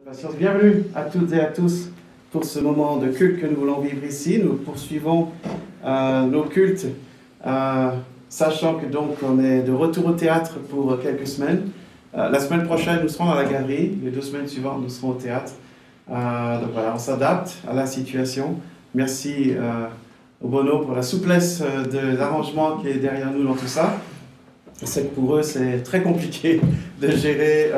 Patience. Bienvenue à toutes et à tous pour ce moment de culte que nous voulons vivre ici. Nous poursuivons nos cultes, sachant que donc on est de retour au théâtre pour quelques semaines. La semaine prochaine, nous serons dans la galerie. Les 2 semaines suivantes, nous serons au théâtre. Donc voilà, on s'adapte à la situation. Merci au Bono pour la souplesse de l'arrangement qui est derrière nous dans tout ça. Je sais que pour eux, c'est très compliqué de gérer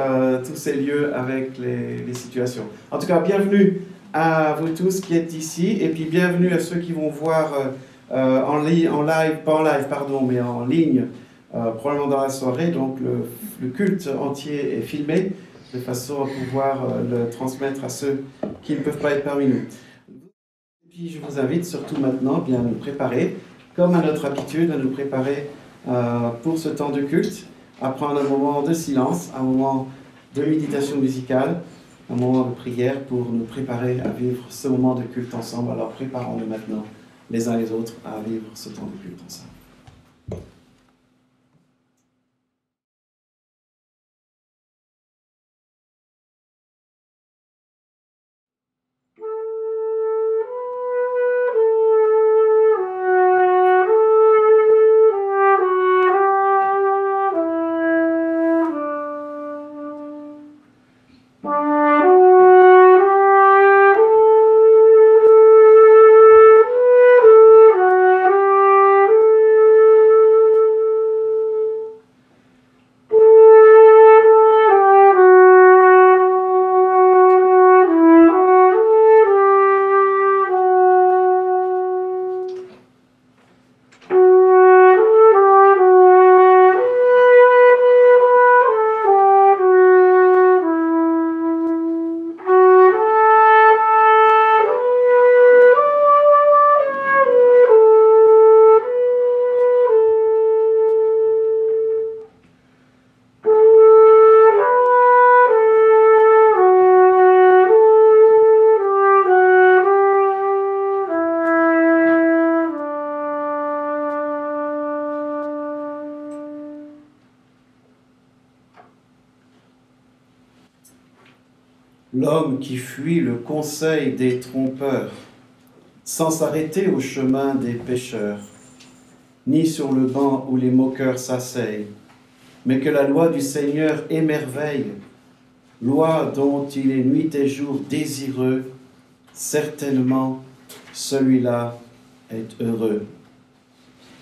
tous ces lieux avec les situations. En tout cas, bienvenue à vous tous qui êtes ici, et puis bienvenue à ceux qui vont voir en live, pas en live, pardon, mais en ligne, probablement dans la soirée. Donc, le culte entier est filmé, de façon à pouvoir le transmettre à ceux qui ne peuvent pas être parmi nous. Et puis, je vous invite surtout maintenant bien à nous préparer, comme à notre habitude, à nous préparer pour ce temps de culte, à prendre un moment de silence, un moment de méditation musicale, un moment de prière pour nous préparer à vivre ce moment de culte ensemble. Alors préparons-nous maintenant les uns les autres à vivre ce temps de culte ensemble. L'homme qui fuit le conseil des trompeurs, sans s'arrêter au chemin des pécheurs, ni sur le banc où les moqueurs s'asseyent, mais que la loi du Seigneur émerveille, loi dont il est nuit et jour désireux, certainement celui-là est heureux.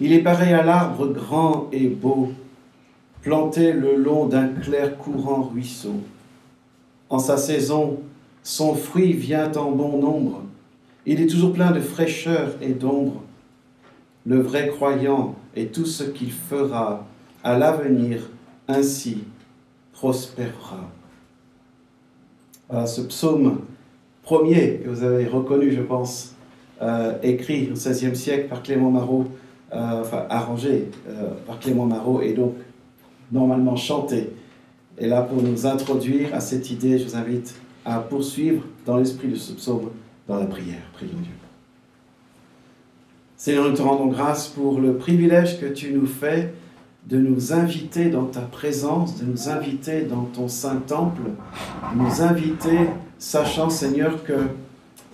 Il est pareil à l'arbre grand et beau, planté le long d'un clair courant ruisseau. En sa saison, son fruit vient en bon nombre. Il est toujours plein de fraîcheur et d'ombre. Le vrai croyant et tout ce qu'il fera à l'avenir ainsi prospérera. Voilà ce psaume premier que vous avez reconnu, je pense, écrit au XVIe siècle par Clément Marot, arrangé par Clément Marot et donc normalement chanté. Et là, pour nous introduire à cette idée, je vous invite à poursuivre dans l'esprit de ce psaume, dans la prière. Prions Dieu. Seigneur, nous te rendons grâce pour le privilège que tu nous fais de nous inviter dans ta présence, de nous inviter dans ton saint temple, de nous inviter, sachant, Seigneur, que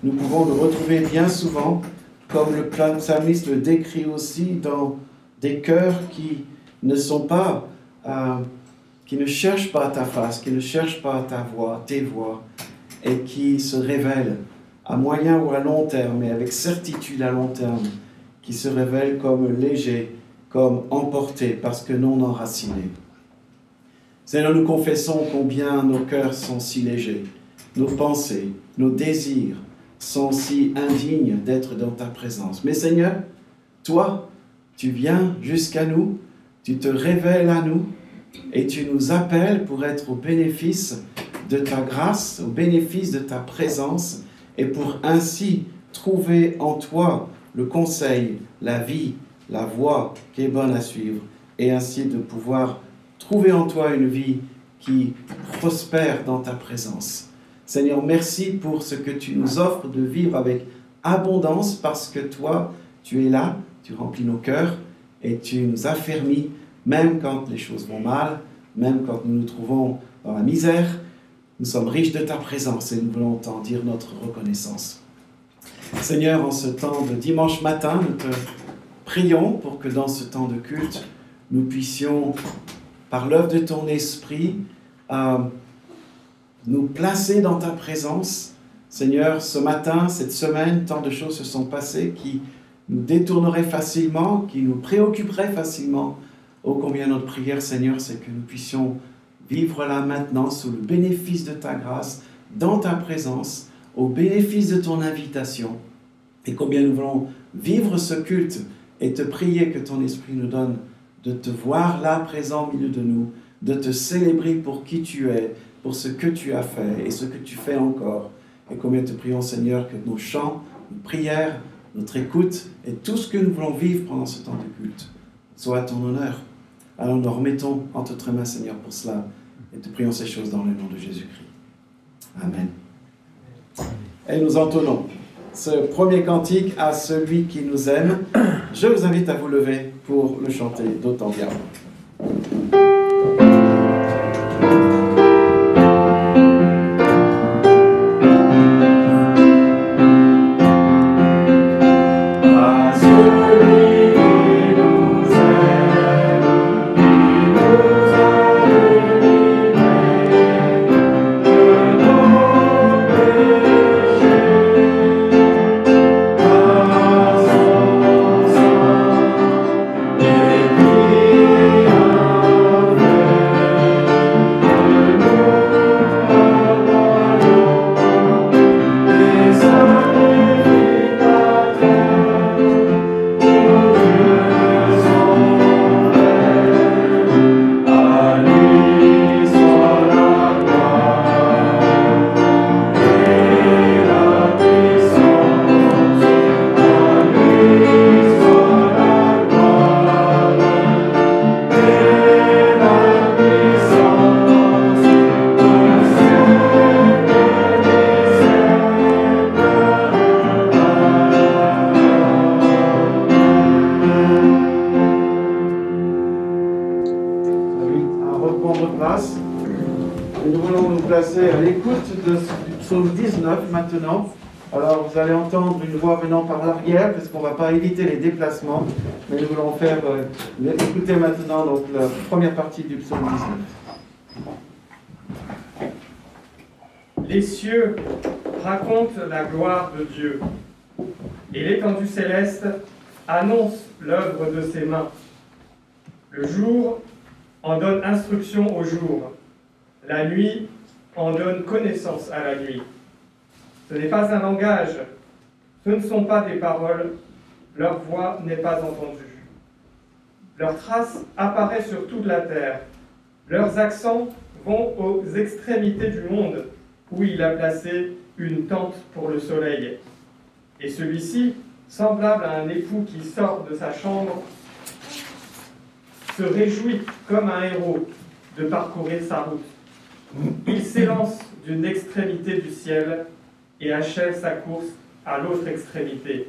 nous pouvons nous retrouver bien souvent, comme le psalmiste le décrit aussi, dans des cœurs qui ne sont pas... qui ne cherchent pas ta face, qui ne cherchent pas ta voix, tes voix, et qui se révèlent à moyen ou à long terme, et avec certitude à long terme, qui se révèlent comme légers, comme emportés, parce que non enracinés. Seigneur, nous confessons combien nos cœurs sont si légers, nos pensées, nos désirs sont si indignes d'être dans ta présence. Mais Seigneur, toi, tu viens jusqu'à nous, tu te révèles à nous, et tu nous appelles pour être au bénéfice de ta grâce, au bénéfice de ta présence, et pour ainsi trouver en toi le conseil, la vie, la voie qui est bonne à suivre, et ainsi de pouvoir trouver en toi une vie qui prospère dans ta présence. Seigneur, merci pour ce que tu nous offres de vivre avec abondance, parce que toi, tu es là, tu remplis nos cœurs, et tu nous affermis même quand les choses vont mal, même quand nous nous trouvons dans la misère, Nous sommes riches de ta présence et nous voulons t'en dire notre reconnaissance. Seigneur, en ce temps de dimanche matin, nous te prions pour que dans ce temps de culte, nous puissions, par l'œuvre de ton esprit, nous placer dans ta présence. Seigneur, ce matin, cette semaine, tant de choses se sont passées qui nous détourneraient facilement, qui nous préoccuperaient facilement. Oh, combien notre prière, Seigneur, c'est que nous puissions vivre là maintenant sous le bénéfice de ta grâce, dans ta présence, au bénéfice de ton invitation. Et combien nous voulons vivre ce culte et te prier que ton esprit nous donne de te voir là présent au milieu de nous, de te célébrer pour qui tu es, pour ce que tu as fait et ce que tu fais encore. Et combien te prions, Seigneur, que nos chants, nos prières, notre écoute et tout ce que nous voulons vivre pendant ce temps de culte soit à ton honneur. Alors nous remettons entre tes mains, Seigneur, pour cela et te prions ces choses dans le nom de Jésus-Christ. Amen. Et nous entonnons ce premier cantique à celui qui nous aime. Je vous invite à vous lever pour le chanter d'autant bien. Maintenant. Alors vous allez entendre une voix venant par l'arrière parce qu'on ne va pas éviter les déplacements, mais nous voulons faire écouter maintenant donc, la première partie du psaume 19. Les cieux racontent la gloire de Dieu et l'étendue céleste annonce l'œuvre de ses mains. Le jour en donne instruction au jour, la nuit en donne connaissance à la nuit. Ce n'est pas un langage, ce ne sont pas des paroles, leur voix n'est pas entendue. Leur trace apparaît sur toute la terre, leurs accents vont aux extrémités du monde, où il a placé une tente pour le soleil. Et celui-ci, semblable à un époux qui sort de sa chambre, se réjouit comme un héros de parcourir sa route. Il s'élance d'une extrémité du ciel et achève sa course à l'autre extrémité.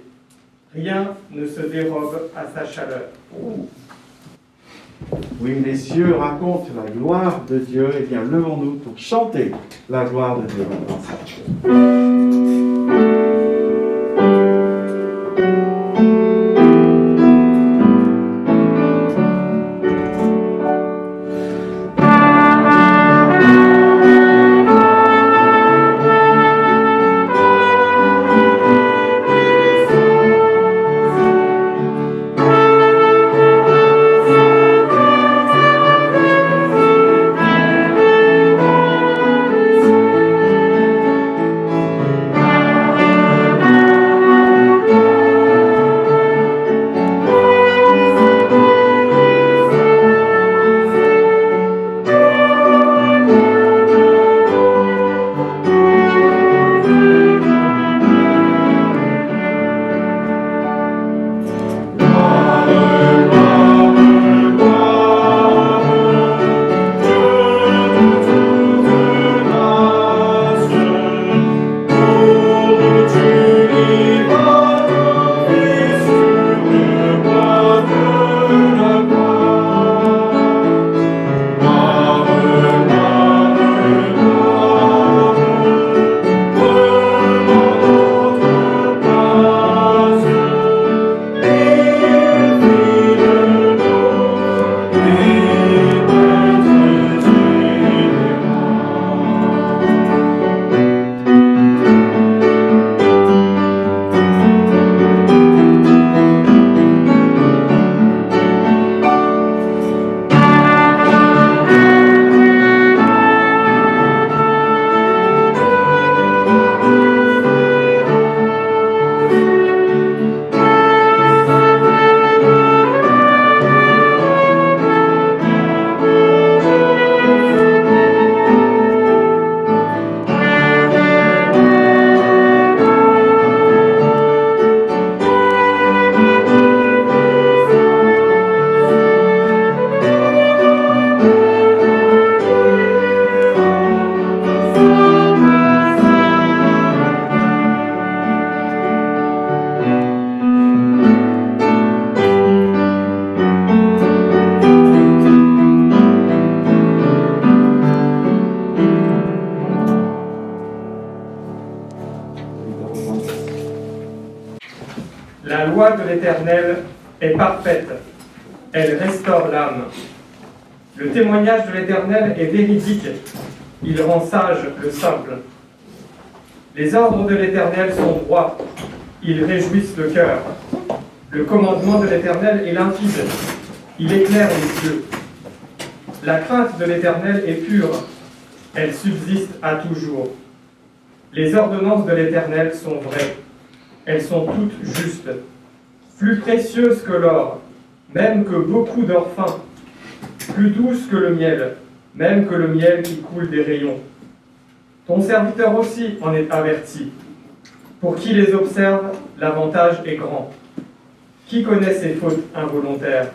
Rien ne se dérobe à sa chaleur. Oui, les cieux racontent la gloire de Dieu. Eh bien, levons-nous pour chanter la gloire de Dieu. loi de l'Éternel est parfaite, elle restaure l'âme. Le témoignage de l'Éternel est véridique, il rend sage le simple. Les ordres de l'Éternel sont droits, ils réjouissent le cœur. Le commandement de l'Éternel est limpide, il éclaire les yeux. La crainte de l'Éternel est pure, elle subsiste à toujours. Les ordonnances de l'Éternel sont vraies, elles sont toutes justes, plus précieuses que l'or, même que beaucoup d'or fin, plus douces que le miel, même que le miel qui coule des rayons. Ton serviteur aussi en est averti. Pour qui les observe, l'avantage est grand. Qui connaît ses fautes involontaires?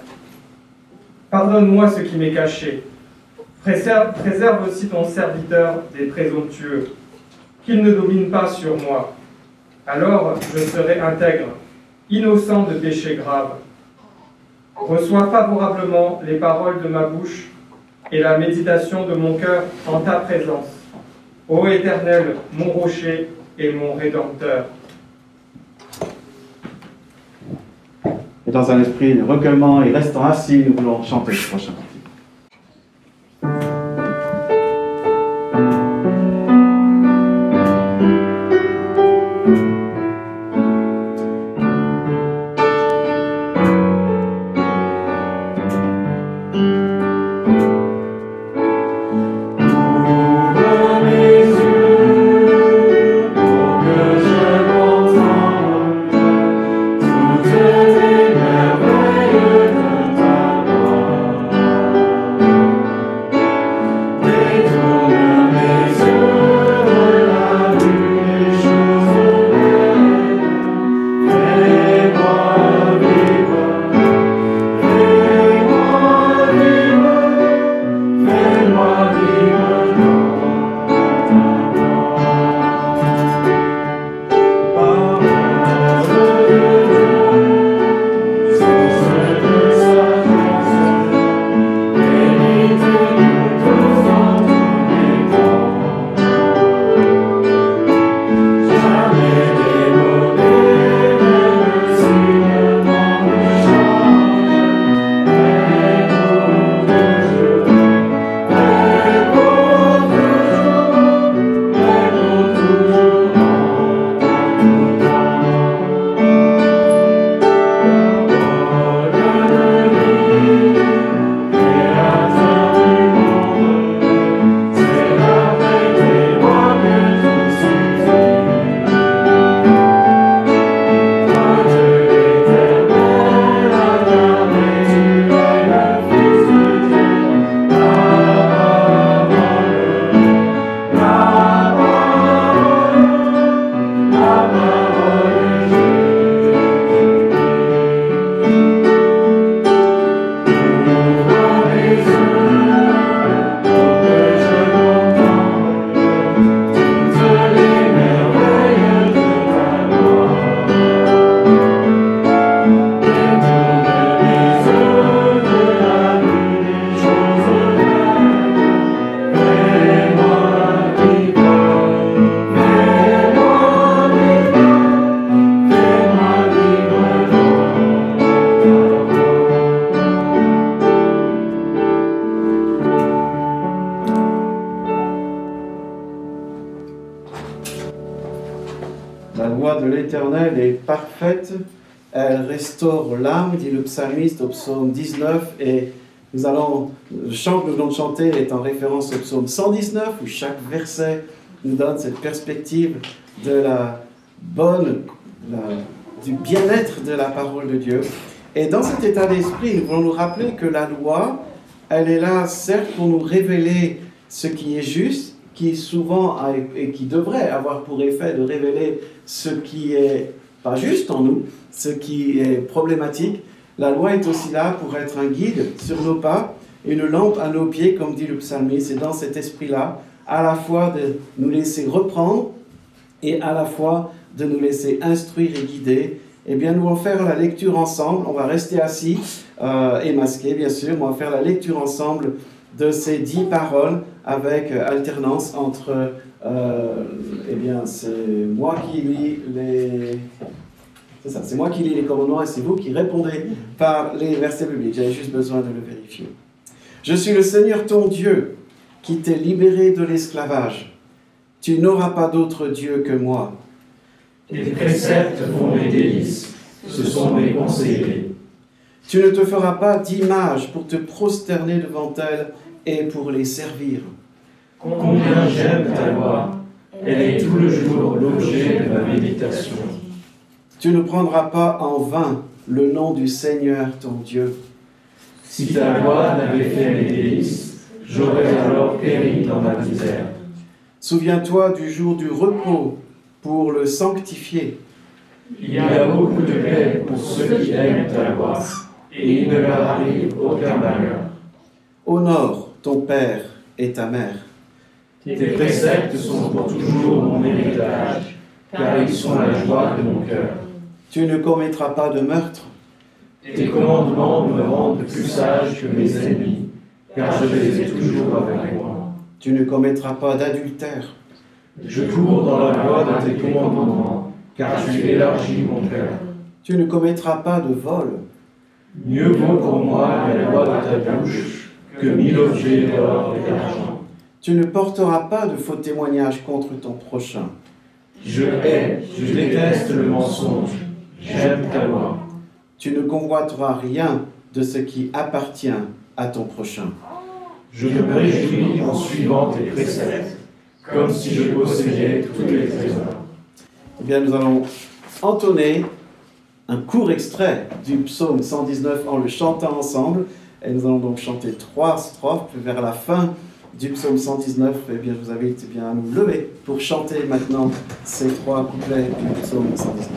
Pardonne-moi ce qui m'est caché. Préserve aussi ton serviteur des présomptueux, qu'il ne domine pas sur moi. Alors je serai intègre, innocent de péchés graves. Reçois favorablement les paroles de ma bouche et la méditation de mon cœur en ta présence. Ô Éternel, mon rocher et mon Rédempteur. Et dans un esprit de recueillement et restant assis, nous voulons chanter ce prochain cantique. La loi de l'Éternel est parfaite, elle restaure l'âme, dit le psalmiste au psaume 19, et le chant que nous venons de chanter est en référence au psaume 119, où chaque verset nous donne cette perspective de du bien-être de la parole de Dieu. Et dans cet état d'esprit, nous voulons nous rappeler que la loi, elle est là, certes, pour nous révéler ce qui est juste, qui souvent et qui devrait avoir pour effet de révéler ce qui est pas juste en nous, ce qui est problématique. La loi est aussi là pour être un guide sur nos pas, une lampe à nos pieds, comme dit le psalmiste. C'est dans cet esprit-là, à la fois de nous laisser reprendre et à la fois de nous laisser instruire et guider. Eh bien, nous allons faire la lecture ensemble. On va rester assis et masqués, bien sûr. On va faire la lecture ensemble de ces 10 paroles avec alternance entre, eh bien, c'est moi qui lis C'est ça, c'est moi qui lis les commandements et c'est vous qui répondez par les versets bibliques. J'avais juste besoin de le vérifier. Je suis le Seigneur ton Dieu qui t'ai libéré de l'esclavage. Tu n'auras pas d'autre Dieu que moi. Tes préceptes font mes délices, ce sont mes conseillers. Tu ne te feras pas d'image pour te prosterner devant elles et pour les servir. Combien j'aime ta loi, elle est tout le jour l'objet de ma méditation. Tu ne prendras pas en vain le nom du Seigneur ton Dieu. Si ta loi n'avait fait mes délices, j'aurais alors péri dans ma misère. Souviens-toi du jour du repos pour le sanctifier. Il y a beaucoup de paix pour ceux qui aiment ta loi, et il ne leur arrive aucun malheur. Honore ton père et ta mère. Tes préceptes sont pour toujours mon héritage, car ils sont la joie de mon cœur. Tu ne commettras pas de meurtre. Tes commandements me rendent plus sage que mes ennemis, car je les ai toujours avec moi. Tu ne commettras pas d'adultère. Je cours dans la voie de tes commandements, car tu élargis mon cœur. Tu ne commettras pas de vol. Mieux vaut pour moi la loi de ta bouche que 1000 objets d'or et d'argent. Tu ne porteras pas de faux témoignages contre ton prochain. Je déteste le mensonge, j'aime ta loi. Tu ne convoiteras rien de ce qui appartient à ton prochain. Je me réjouis en suivant tes préceptes, comme si je possédais tous les trésors. Eh bien, nous allons entonner un court extrait du psaume 119 en le chantant ensemble. Et nous allons donc chanter 3 strophes. Vers la fin du psaume 119, eh bien, je vous invite à nous lever pour chanter maintenant ces 3 couplets du psaume 119.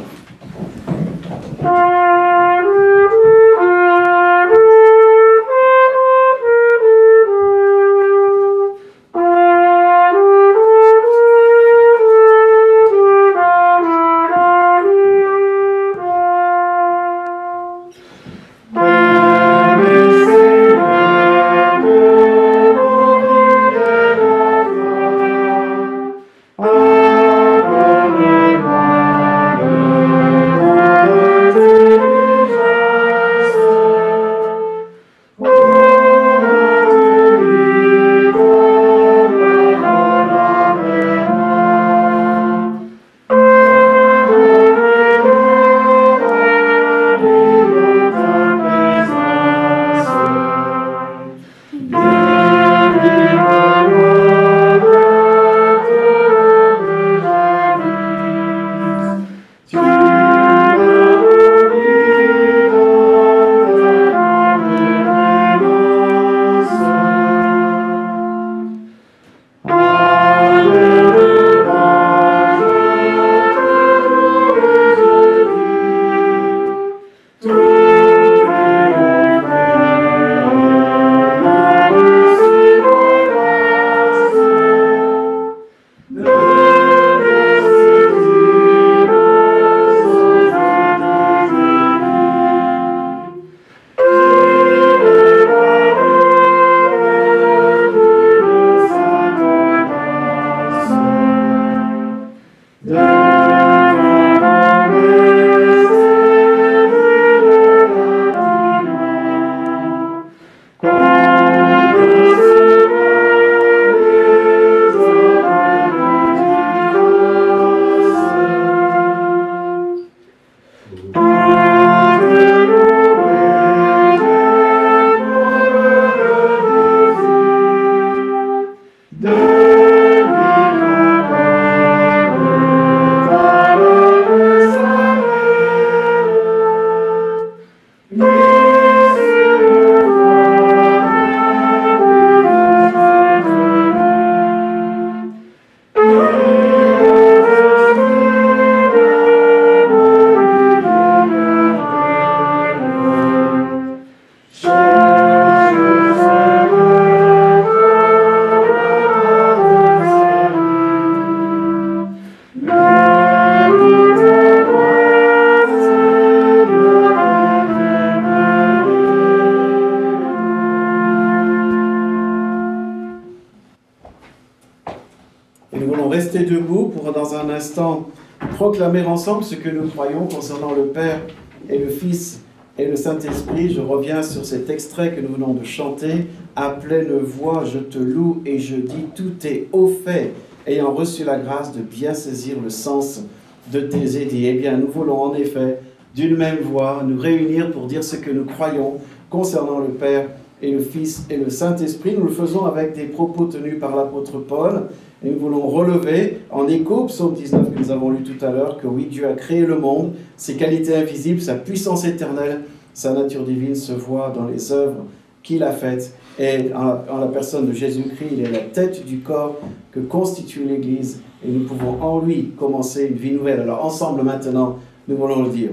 proclamer ensemble ce que nous croyons concernant le Père et le Fils et le Saint-Esprit. Je reviens sur cet extrait que nous venons de chanter. À pleine voix, je te loue et je dis, tout est au fait, ayant reçu la grâce de bien saisir le sens de tes édits. Eh bien, nous voulons en effet, d'une même voix, nous réunir pour dire ce que nous croyons concernant le Père et le Fils et le Saint-Esprit. Nous le faisons avec des propos tenus par l'apôtre Paul. Et nous voulons relever, en écho au psaume 19 que nous avons lu tout à l'heure, que oui, Dieu a créé le monde, ses qualités invisibles, sa puissance éternelle, sa nature divine se voit dans les œuvres qu'il a faites. Et en la personne de Jésus-Christ, il est la tête du corps que constitue l'Église. Et nous pouvons en lui commencer une vie nouvelle. Alors ensemble maintenant, nous voulons le dire.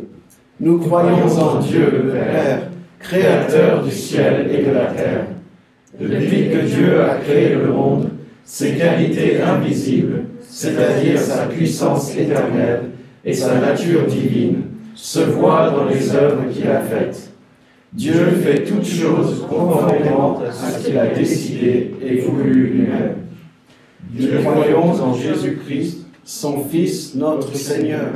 Nous croyons en Dieu le Père, créateur du ciel et de la terre. Depuis que Dieu a créé le monde, ses qualités invisibles, c'est-à-dire sa puissance éternelle et sa nature divine, se voient dans les œuvres qu'il a faites. Dieu fait toutes choses conformément à ce qu'il a décidé et voulu lui-même. Nous croyons en Jésus-Christ, son Fils, notre Seigneur.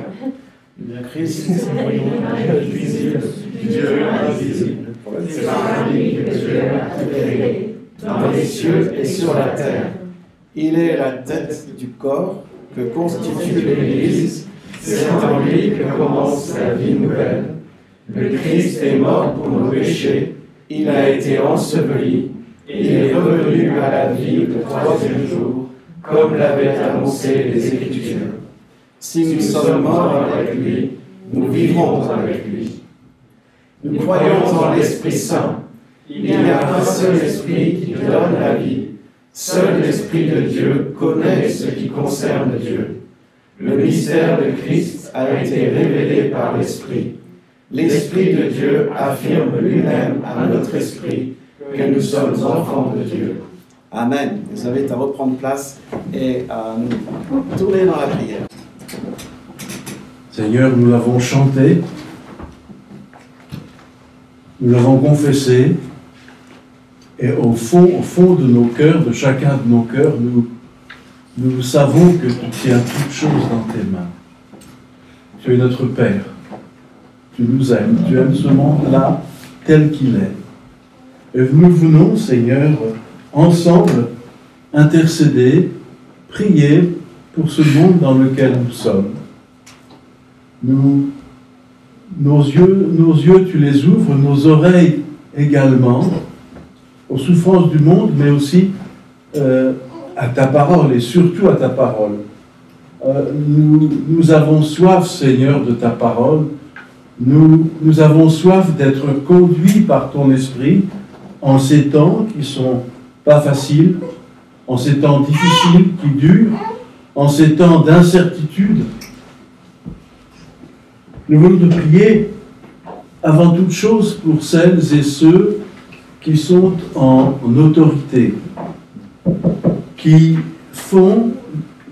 Le Christ, invisible, Dieu invisible. C'est par lui que Dieu a tout créé, dans les cieux et sur la terre. Il est la tête du corps que constitue l'Église. C'est en lui que commence la vie nouvelle. Le Christ est mort pour nos péchés. Il a été enseveli. Il est revenu à la vie le troisième jour, comme l'avaient annoncé les Écritures. Si nous sommes morts avec lui, nous vivrons avec lui. Nous croyons en l'Esprit Saint. Il y a un seul Esprit qui donne la vie. Seul l'Esprit de Dieu connaît ce qui concerne Dieu. Le mystère de Christ a été révélé par l'Esprit. L'Esprit de Dieu affirme lui-même à notre esprit que nous sommes enfants de Dieu. Amen. Vous avez à reprendre place et à nous tourner dans la prière. Seigneur, nous l'avons chanté, nous l'avons confessé, et au fond de nos cœurs, de chacun de nos cœurs, nous savons que tu tiens toutes choses dans tes mains. Tu es notre Père. Tu nous aimes. Tu aimes ce monde-là tel qu'il est. Et nous venons, Seigneur, ensemble, intercéder, prier pour ce monde dans lequel nous sommes. Nos yeux, tu les ouvres, nos oreilles également, aux souffrances du monde, mais aussi à ta parole, et surtout à ta parole. Nous avons soif, Seigneur, de ta parole. Nous avons soif d'être conduits par ton esprit en ces temps qui ne sont pas faciles, en ces temps difficiles qui durent, en ces temps d'incertitude. Nous voulons te prier avant toute chose pour celles et ceux qui sont en autorité, qui font,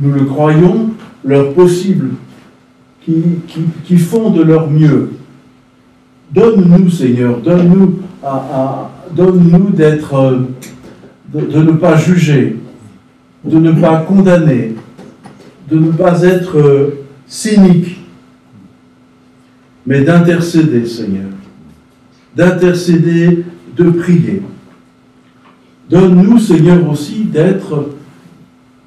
nous le croyons, leur possible, qui font de leur mieux. Donne-nous, Seigneur, donne-nous d'être, de ne pas juger, de ne pas condamner, de ne pas être cynique, mais d'intercéder, Seigneur, d'intercéder, de prier. Donne-nous, Seigneur, aussi d'être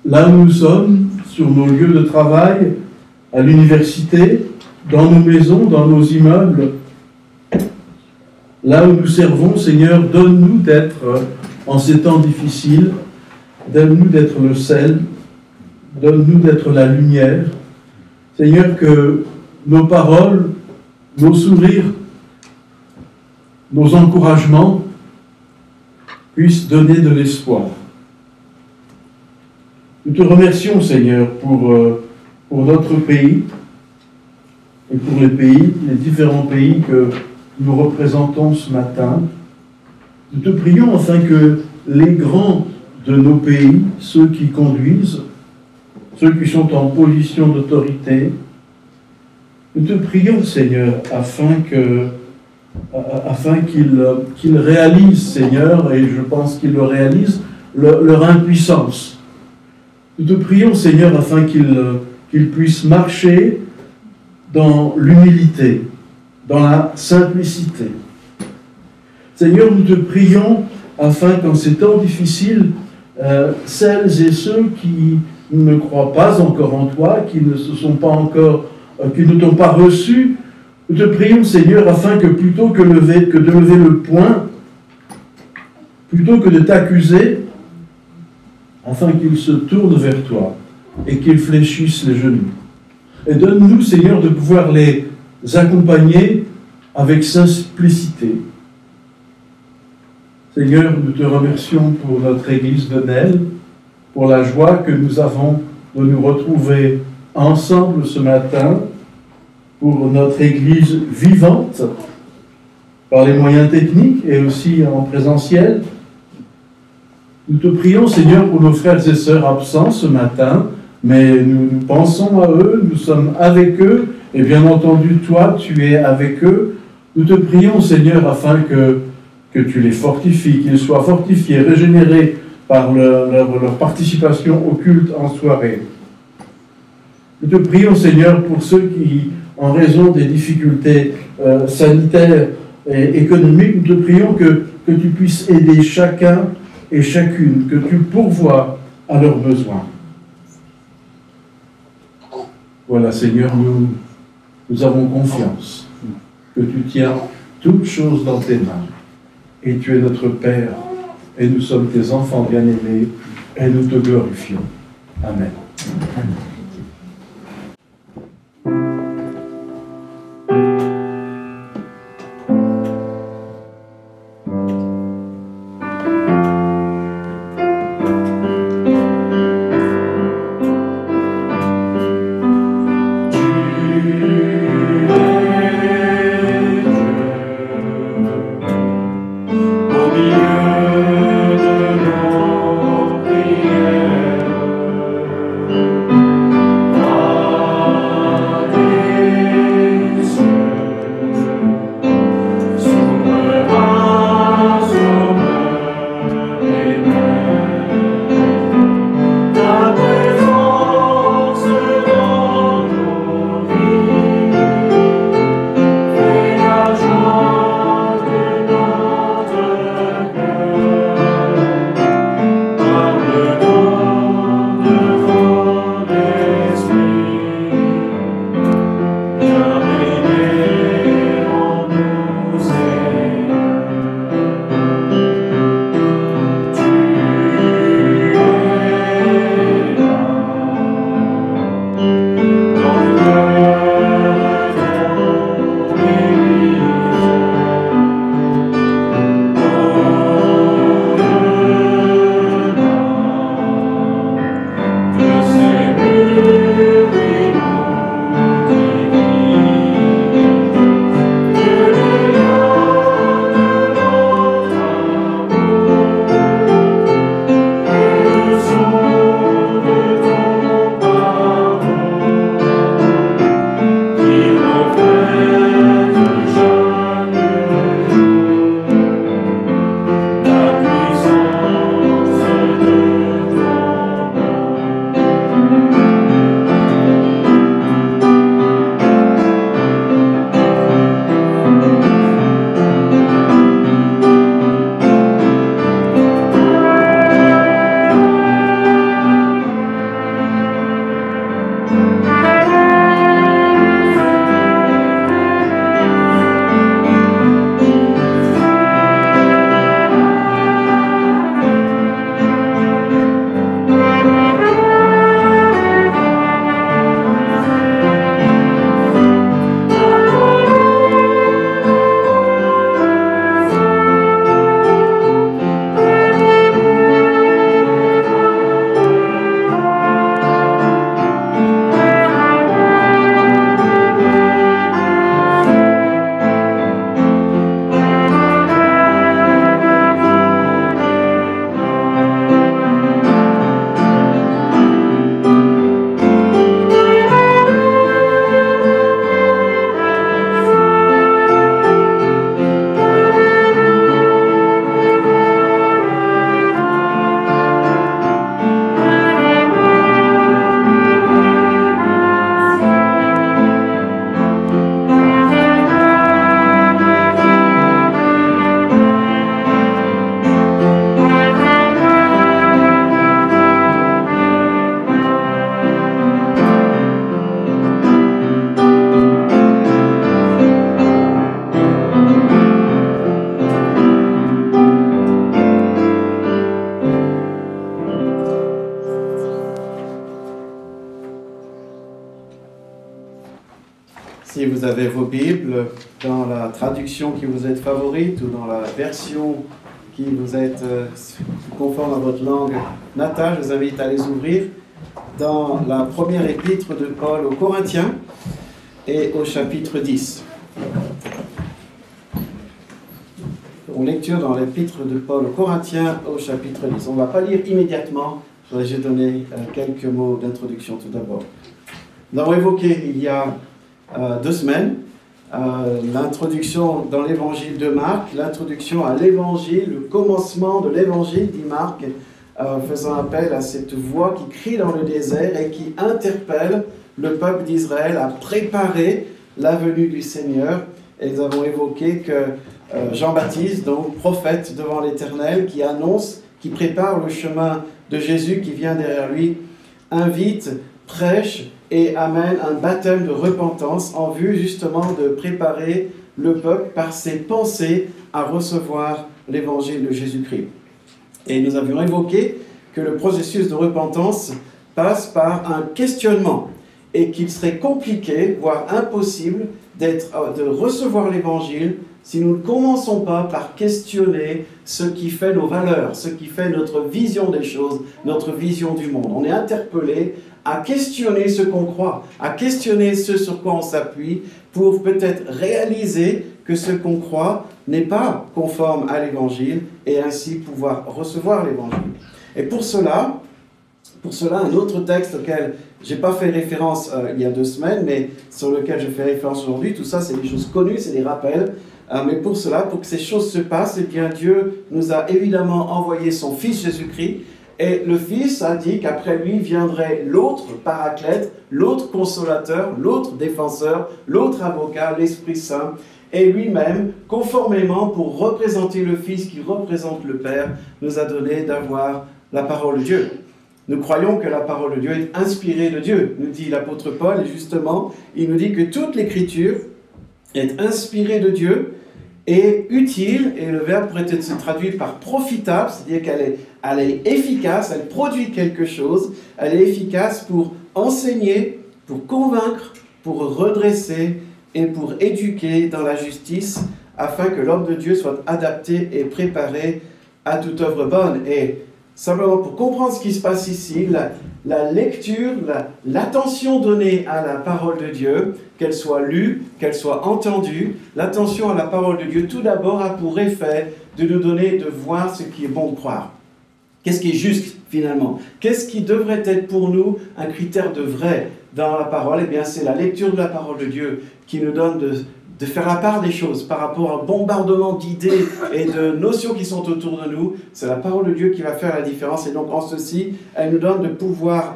là où nous sommes, sur nos lieux de travail, à l'université, dans nos maisons, dans nos immeubles, là où nous servons, Seigneur, donne-nous d'être, en ces temps difficiles, donne-nous d'être le sel, donne-nous d'être la lumière. Seigneur, que nos paroles, nos sourires, nos encouragements puissent donner de l'espoir. Nous te remercions, Seigneur, pour notre pays et pour les différents pays que nous représentons ce matin. Nous te prions afin que les grands de nos pays, ceux qui conduisent, ceux qui sont en position d'autorité, nous te prions, Seigneur, afin qu'ils réalisent, Seigneur, et je pense qu'ils le réalisent, leur impuissance. Nous te prions, Seigneur, afin qu'ils puissent marcher dans l'humilité, dans la simplicité. Seigneur, nous te prions afin qu'en ces temps difficiles, celles et ceux qui ne croient pas encore en toi, qui ne se sont pas encore, qui ne t'ont pas reçu, nous te prions, Seigneur, afin que plutôt que de lever le poing, plutôt que de t'accuser, afin qu'ils se tournent vers toi et qu'ils fléchissent les genoux. Et donne-nous, Seigneur, de pouvoir les accompagner avec simplicité. Seigneur, nous te remercions pour notre Église de Nesle, pour la joie que nous avons de nous retrouver ensemble ce matin, pour notre Église vivante, par les moyens techniques et aussi en présentiel. Nous te prions, Seigneur, pour nos frères et sœurs absents ce matin, mais nous pensons à eux, nous sommes avec eux, et bien entendu, toi, tu es avec eux. Nous te prions, Seigneur, afin que tu les fortifies, qu'ils soient fortifiés, régénérés par leur participation au culte en soirée. Nous te prions, Seigneur, pour ceux qui, en raison des difficultés sanitaires et économiques, nous te prions que tu puisses aider chacun et chacune, que tu pourvoies à leurs besoins. Voilà, Seigneur, nous avons confiance que tu tiens toutes choses dans tes mains. Et tu es notre Père, et nous sommes tes enfants bien-aimés, et nous te glorifions. Amen. Au milieu de nos prières, Si vous avez vos Bibles dans la traduction qui vous est favorite ou dans la version qui vous est conforme à votre langue natale, je vous invite à les ouvrir dans la première épître de Paul aux Corinthiens et au chapitre 10. On lecture dans l'épître de Paul aux Corinthiens au chapitre 10. On ne va pas lire immédiatement, je voudrais juste donner quelques mots d'introduction tout d'abord. Nous avons évoqué il y a 2 semaines l'introduction dans l'évangile de Marc, l'introduction à l'évangile, le commencement de l'évangile, dit Marc, faisant appel à cette voix qui crie dans le désert et qui interpelle le peuple d'Israël à préparer la venue du Seigneur. Et nous avons évoqué que Jean-Baptiste, donc prophète devant l'Éternel, qui annonce, qui prépare le chemin de Jésus qui vient derrière lui, invite, prêche et amène un baptême de repentance en vue justement de préparer le peuple par ses pensées à recevoir l'évangile de Jésus-Christ. Et nous avions évoqué que le processus de repentance passe par un questionnement et qu'il serait compliqué, voire impossible, de recevoir l'évangile si nous ne commençons pas par questionner ce qui fait nos valeurs, ce qui fait notre vision des choses, notre vision du monde. On est interpellé à questionner ce qu'on croit, à questionner ce sur quoi on s'appuie pour peut-être réaliser que ce qu'on croit n'est pas conforme à l'évangile et ainsi pouvoir recevoir l'évangile. Et pour cela, un autre texte auquel je n'ai pas fait référence il y a 2 semaines, mais sur lequel je fais référence aujourd'hui, tout ça c'est des choses connues, c'est des rappels, mais pour cela, pour que ces choses se passent, eh bien Dieu nous a évidemment envoyé son Fils Jésus-Christ, et le Fils a dit qu'après lui viendrait l'autre paraclète, l'autre consolateur, l'autre défenseur, l'autre avocat, l'Esprit Saint, et lui-même, conformément pour représenter le Fils qui représente le Père, nous a donné d'avoir la parole de Dieu. Nous croyons que la parole de Dieu est inspirée de Dieu, nous dit l'apôtre Paul, et justement, il nous dit que toute l'Écriture est inspirée de Dieu et utile, et le verbe pourrait être se traduire par profitable, c'est-à-dire qu'elle est efficace, elle produit quelque chose, elle est efficace pour enseigner, pour convaincre, pour redresser et pour éduquer dans la justice, afin que l'homme de Dieu soit adapté et préparé à toute œuvre bonne. Et simplement pour comprendre ce qui se passe ici, la lecture, l'attention donnée à la parole de Dieu, qu'elle soit lue, qu'elle soit entendue, l'attention à la parole de Dieu, tout d'abord a pour effet de nous donner de voir ce qui est bon de croire. Qu'est-ce qui est juste finalement? Qu'est-ce qui devrait être pour nous un critère de vrai dans la parole? Eh bien, c'est la lecture de la parole de Dieu qui nous donne de faire la part des choses par rapport à un bombardement d'idées et de notions qui sont autour de nous. C'est la parole de Dieu qui va faire la différence. Et donc, en ceci, elle nous donne de pouvoir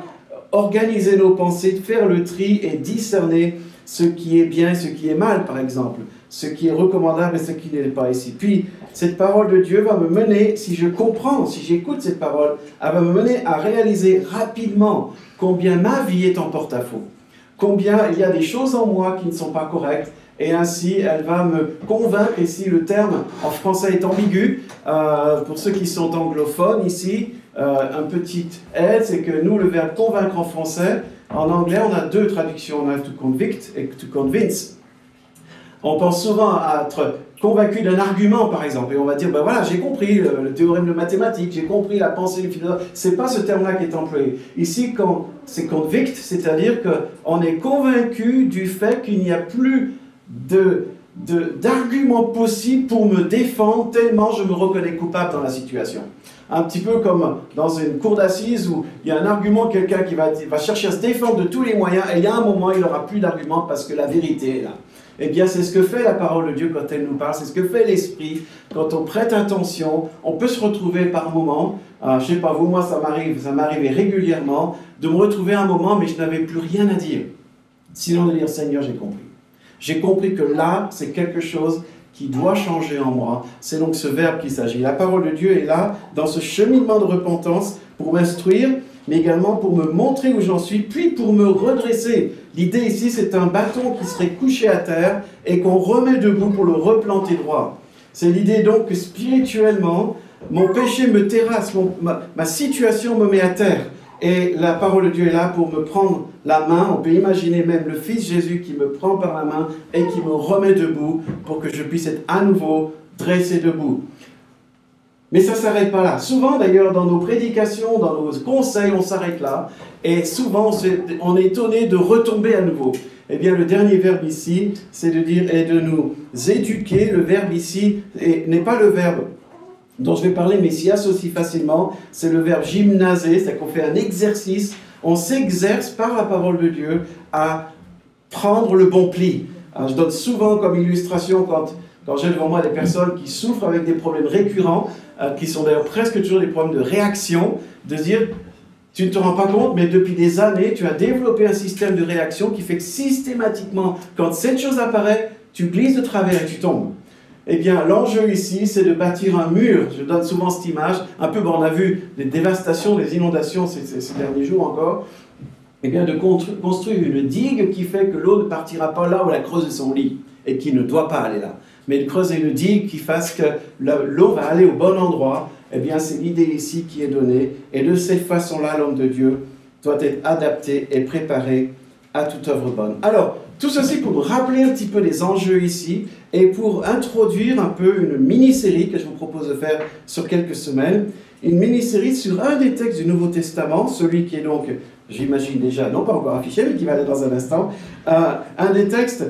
organiser nos pensées, de faire le tri et discerner ce qui est bien et ce qui est mal, par exemple. Ce qui est recommandable et ce qui n'est pas ici. Puis, cette parole de Dieu va me mener, si je comprends, si j'écoute cette parole, elle va me mener à réaliser rapidement combien ma vie est en porte-à-faux. Combien il y a des choses en moi qui ne sont pas correctes. Et ainsi, elle va me convaincre, ici le terme en français est ambigu, pour ceux qui sont anglophones ici, un petit aide, c'est que nous, le verbe convaincre en français, en anglais, on a 2 traductions, on a to convict et to convince. On pense souvent à être convaincu d'un argument, par exemple, et on va dire, ben voilà, j'ai compris le théorème de mathématiques, j'ai compris la pensée du philosophe. C'est pas ce terme-là qui est employé. Ici, quand c'est convict, c'est-à-dire qu'on est convaincu du fait qu'il n'y a plus d'arguments possibles pour me défendre tellement je me reconnais coupable dans la situation. Un petit peu comme dans une cour d'assises où il y a un argument, quelqu'un qui va chercher à se défendre de tous les moyens, et il y a un moment, il n'aura plus d'arguments parce que la vérité est là. Eh bien, c'est ce que fait la parole de Dieu quand elle nous parle, c'est ce que fait l'Esprit. Quand on prête attention, on peut se retrouver par moments, je ne sais pas vous, moi ça m'arrivait régulièrement, de me retrouver à un moment, mais je n'avais plus rien à dire. Sinon de dire, Seigneur, j'ai compris. J'ai compris que là, c'est quelque chose qui doit changer en moi. C'est donc ce verbe qu'il s'agit. La parole de Dieu est là, dans ce cheminement de repentance, pour m'instruire, mais également pour me montrer où j'en suis, puis pour me redresser. L'idée ici, c'est un bâton qui serait couché à terre et qu'on remet debout pour le replanter droit. C'est l'idée donc que spirituellement, mon péché me terrasse, ma situation me met à terre. Et la parole de Dieu est là pour me prendre la main. On peut imaginer même le Fils Jésus qui me prend par la main et qui me remet debout pour que je puisse être à nouveau dressé debout. Mais ça ne s'arrête pas là. Souvent, d'ailleurs, dans nos prédications, dans nos conseils, on s'arrête là. Et souvent, on est étonné de retomber à nouveau. Eh bien, le dernier verbe ici, c'est de dire, et de nous éduquer. Le verbe ici n'est pas le verbe dont je vais parler, mais s'y associe facilement. C'est le verbe gymnaser, c'est-à-dire qu'on fait un exercice. On s'exerce par la parole de Dieu à prendre le bon pli. Alors, je donne souvent comme illustration quand j'ai devant moi des personnes qui souffrent avec des problèmes récurrents, qui sont d'ailleurs presque toujours des problèmes de réaction, de dire, tu ne te rends pas compte, mais depuis des années, tu as développé un système de réaction qui fait que systématiquement, quand cette chose apparaît, tu glisses de travers et tu tombes. Eh bien, l'enjeu ici, c'est de bâtir un mur. Je donne souvent cette image, un peu, on a vu des dévastations, des inondations ces derniers jours encore, eh bien, de construire une digue qui fait que l'eau ne partira pas là où elle a creusé son lit, et qui ne doit pas aller là. Mais de creuser une digue qui fasse que l'eau va aller au bon endroit, eh bien c'est l'idée ici qui est donnée. Et de cette façon-là, l'homme de Dieu doit être adapté et préparé à toute œuvre bonne. Alors, tout ceci pour nous rappeler un petit peu les enjeux ici et pour introduire un peu une mini-série que je vous propose de faire sur quelques semaines. Une mini-série sur un des textes du Nouveau Testament, celui qui est donc, j'imagine déjà, non pas encore affiché, mais qui va aller dans un instant, un des textes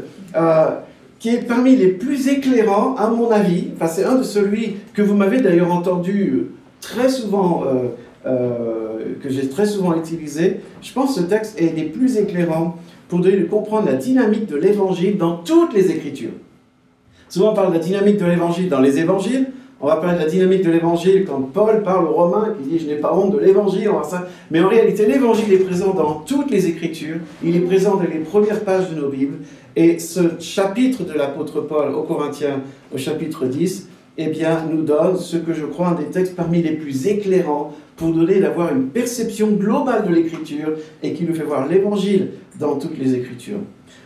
qui est parmi les plus éclairants, à mon avis. Enfin, c'est un de celui que vous m'avez d'ailleurs entendu très souvent, que j'ai très souvent utilisé. Je pense que ce texte est des plus éclairants pour donner de comprendre la dynamique de l'évangile dans toutes les Écritures. Souvent, on parle de la dynamique de l'évangile dans les évangiles. On va parler de la dynamique de l'évangile quand Paul parle aux Romains, qui dit « Je n'ai pas honte de l'évangile ». Mais en réalité, l'évangile est présent dans toutes les Écritures. Il est présent dans les premières pages de nos Bibles. Et ce chapitre de l'apôtre Paul aux Corinthiens, au chapitre 10, eh bien, nous donne ce que je crois un des textes parmi les plus éclairants pour donner d'avoir une perception globale de l'Écriture et qui nous fait voir l'Évangile dans toutes les Écritures.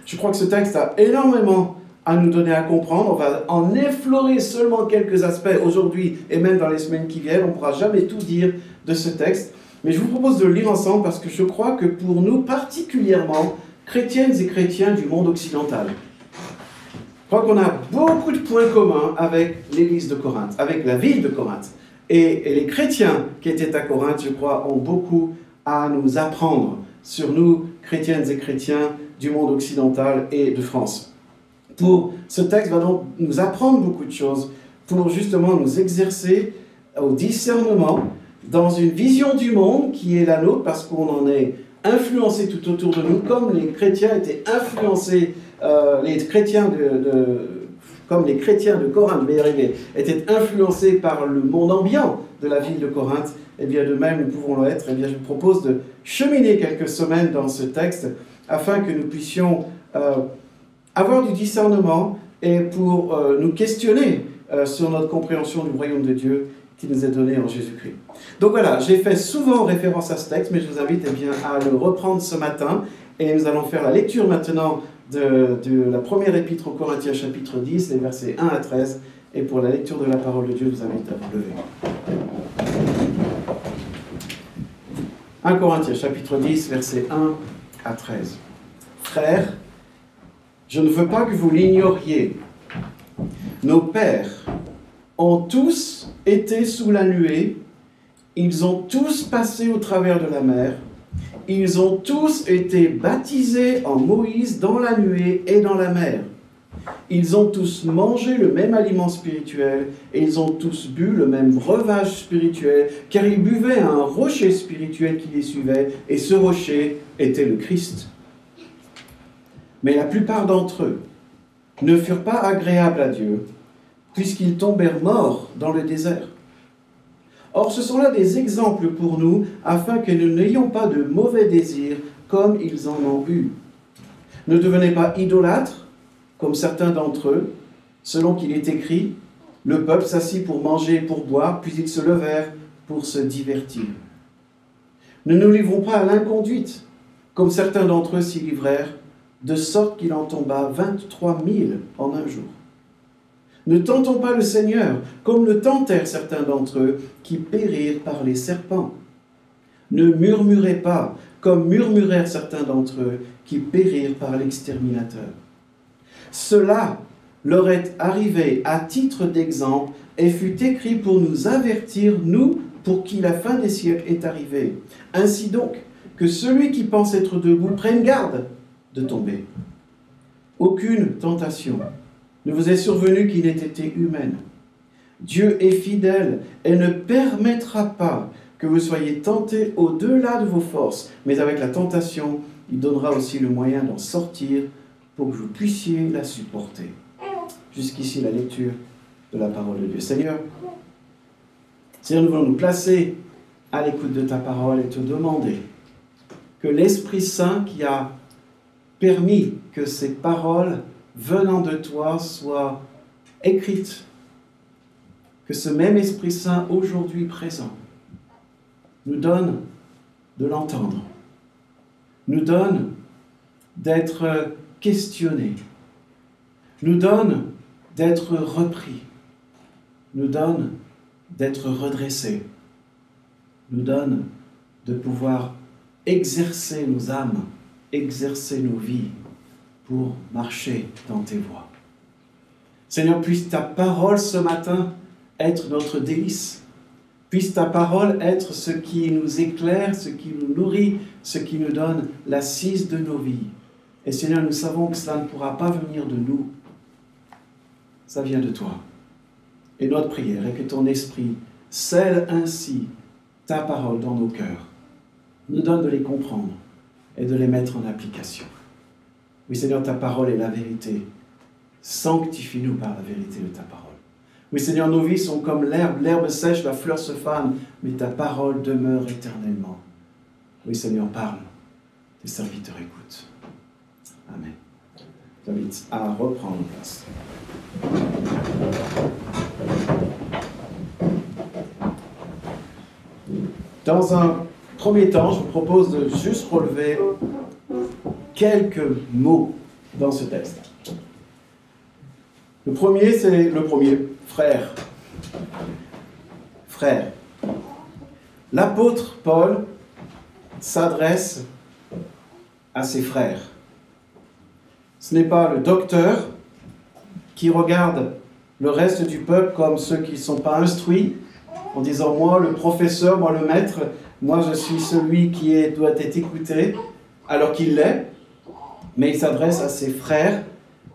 Je crois que ce texte a énormément à nous donner à comprendre. On va en effleurer seulement quelques aspects aujourd'hui et même dans les semaines qui viennent. On ne pourra jamais tout dire de ce texte. Mais je vous propose de le lire ensemble parce que je crois que pour nous particulièrement, chrétiennes et chrétiens du monde occidental, je crois qu'on a beaucoup de points communs avec l'église de Corinthe, avec la ville de Corinthe. Et les chrétiens qui étaient à Corinthe, je crois, ont beaucoup à nous apprendre sur nous, chrétiennes et chrétiens du monde occidental et de France. Ce texte va donc nous apprendre beaucoup de choses pour justement nous exercer au discernement dans une vision du monde qui est la nôtre parce qu'on en est influencé tout autour de nous, comme les chrétiens étaient influencés, comme les chrétiens de Corinthe, je vais y arriver, étaient influencés par le monde ambiant de la ville de Corinthe, et bien de même nous pouvons l'être. Et bien je vous propose de cheminer quelques semaines dans ce texte afin que nous puissions avoir du discernement et pour nous questionner sur notre compréhension du royaume de Dieu qui nous est donné en Jésus-Christ. Donc voilà, j'ai fait souvent référence à ce texte, mais je vous invite à le reprendre ce matin. Et nous allons faire la lecture maintenant de la première épître aux Corinthiens, chapitre 10, les versets 1 à 13. Et pour la lecture de la parole de Dieu, je vous invite à vous lever. 1 Corinthiens, chapitre 10, versets 1 à 13. Frères, je ne veux pas que vous l'ignoriez. Nos pères ont tous été sous la nuée, ils ont tous passé au travers de la mer, ils ont tous été baptisés en Moïse dans la nuée et dans la mer. Ils ont tous mangé le même aliment spirituel et ils ont tous bu le même breuvage spirituel, car ils buvaient à un rocher spirituel qui les suivait, et ce rocher était le Christ. Mais la plupart d'entre eux ne furent pas agréables à Dieu, puisqu'ils tombèrent morts dans le désert. Or, ce sont là des exemples pour nous, afin que nous n'ayons pas de mauvais désirs, comme ils en ont eu. Ne devenez pas idolâtres, comme certains d'entre eux, selon qu'il est écrit, « Le peuple s'assit pour manger et pour boire, puis ils se levèrent pour se divertir. » Ne nous livrons pas à l'inconduite, comme certains d'entre eux s'y livrèrent, de sorte qu'il en tomba 23 000 en un jour. Ne tentons pas le Seigneur, comme le tentèrent certains d'entre eux, qui périrent par les serpents. Ne murmurez pas, comme murmurèrent certains d'entre eux qui périrent par l'exterminateur. Cela leur est arrivé à titre d'exemple et fut écrit pour nous avertir, nous, pour qui la fin des siècles est arrivée. Ainsi donc, que celui qui pense être debout prenne garde de tomber. Aucune tentation ne vous est survenue qui n'ait été humaine. Dieu est fidèle et ne permettra pas que vous soyez tentés au-delà de vos forces, mais avec la tentation, il donnera aussi le moyen d'en sortir pour que vous puissiez la supporter. Jusqu'ici, la lecture de la parole de Dieu. Seigneur, nous voulons nous placer à l'écoute de ta parole et te demander que l'Esprit Saint qui a permis que ces paroles venant de toi soient écrites, que ce même Esprit Saint aujourd'hui présent nous donne de l'entendre, nous donne d'être questionnés, nous donne d'être repris, nous donne d'être redressés, nous donne de pouvoir exercer nos âmes, exercer nos vies pour marcher dans tes voies. Seigneur, puisse ta parole ce matin être notre délice. Puisse ta parole être ce qui nous éclaire, ce qui nous nourrit, ce qui nous donne l'assise de nos vies. Et Seigneur, nous savons que cela ne pourra pas venir de nous. Ça vient de toi. Et notre prière est que ton esprit scelle ainsi ta parole dans nos cœurs, nous donne de les comprendre et de les mettre en application. Oui, Seigneur, ta parole est la vérité. Sanctifie-nous par la vérité de ta parole. Oui, Seigneur, nos vies sont comme l'herbe sèche, la fleur se fane, mais ta parole demeure éternellement. Oui, Seigneur, parle. Tes serviteurs écoutent. Amen. Je t'invite à reprendre place. Dans un premier temps, je vous propose de juste relever quelques mots dans ce texte. Le premier, c'est le premier, frère. Frère. L'apôtre Paul s'adresse à ses frères. Ce n'est pas le docteur qui regarde le reste du peuple comme ceux qui ne sont pas instruits, en disant « moi, le professeur, moi, le maître, moi, je suis celui qui doit être écouté », alors qu'il l'est, mais il s'adresse à ses frères.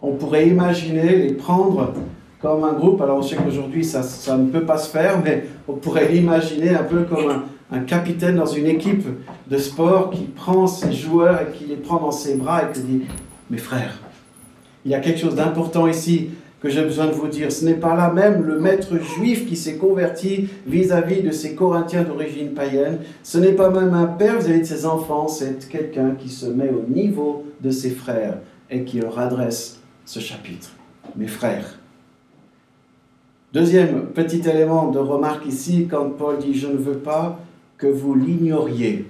On pourrait imaginer les prendre comme un groupe. Alors, on sait qu'aujourd'hui, ça ne peut pas se faire, mais on pourrait l'imaginer un peu comme un capitaine dans une équipe de sport qui prend ses joueurs et qui les prend dans ses bras et qui dit « Mes frères, il y a quelque chose d'important ici que j'ai besoin de vous dire. Ce n'est pas là même le maître juif qui s'est converti vis-à-vis de ces Corinthiens d'origine païenne. Ce n'est pas même un père vis-à-vis de ses enfants. C'est quelqu'un qui se met au niveau de ses frères et qui leur adresse ce chapitre. Mes frères. Deuxième petit élément de remarque ici, quand Paul dit « Je ne veux pas que vous l'ignoriez ».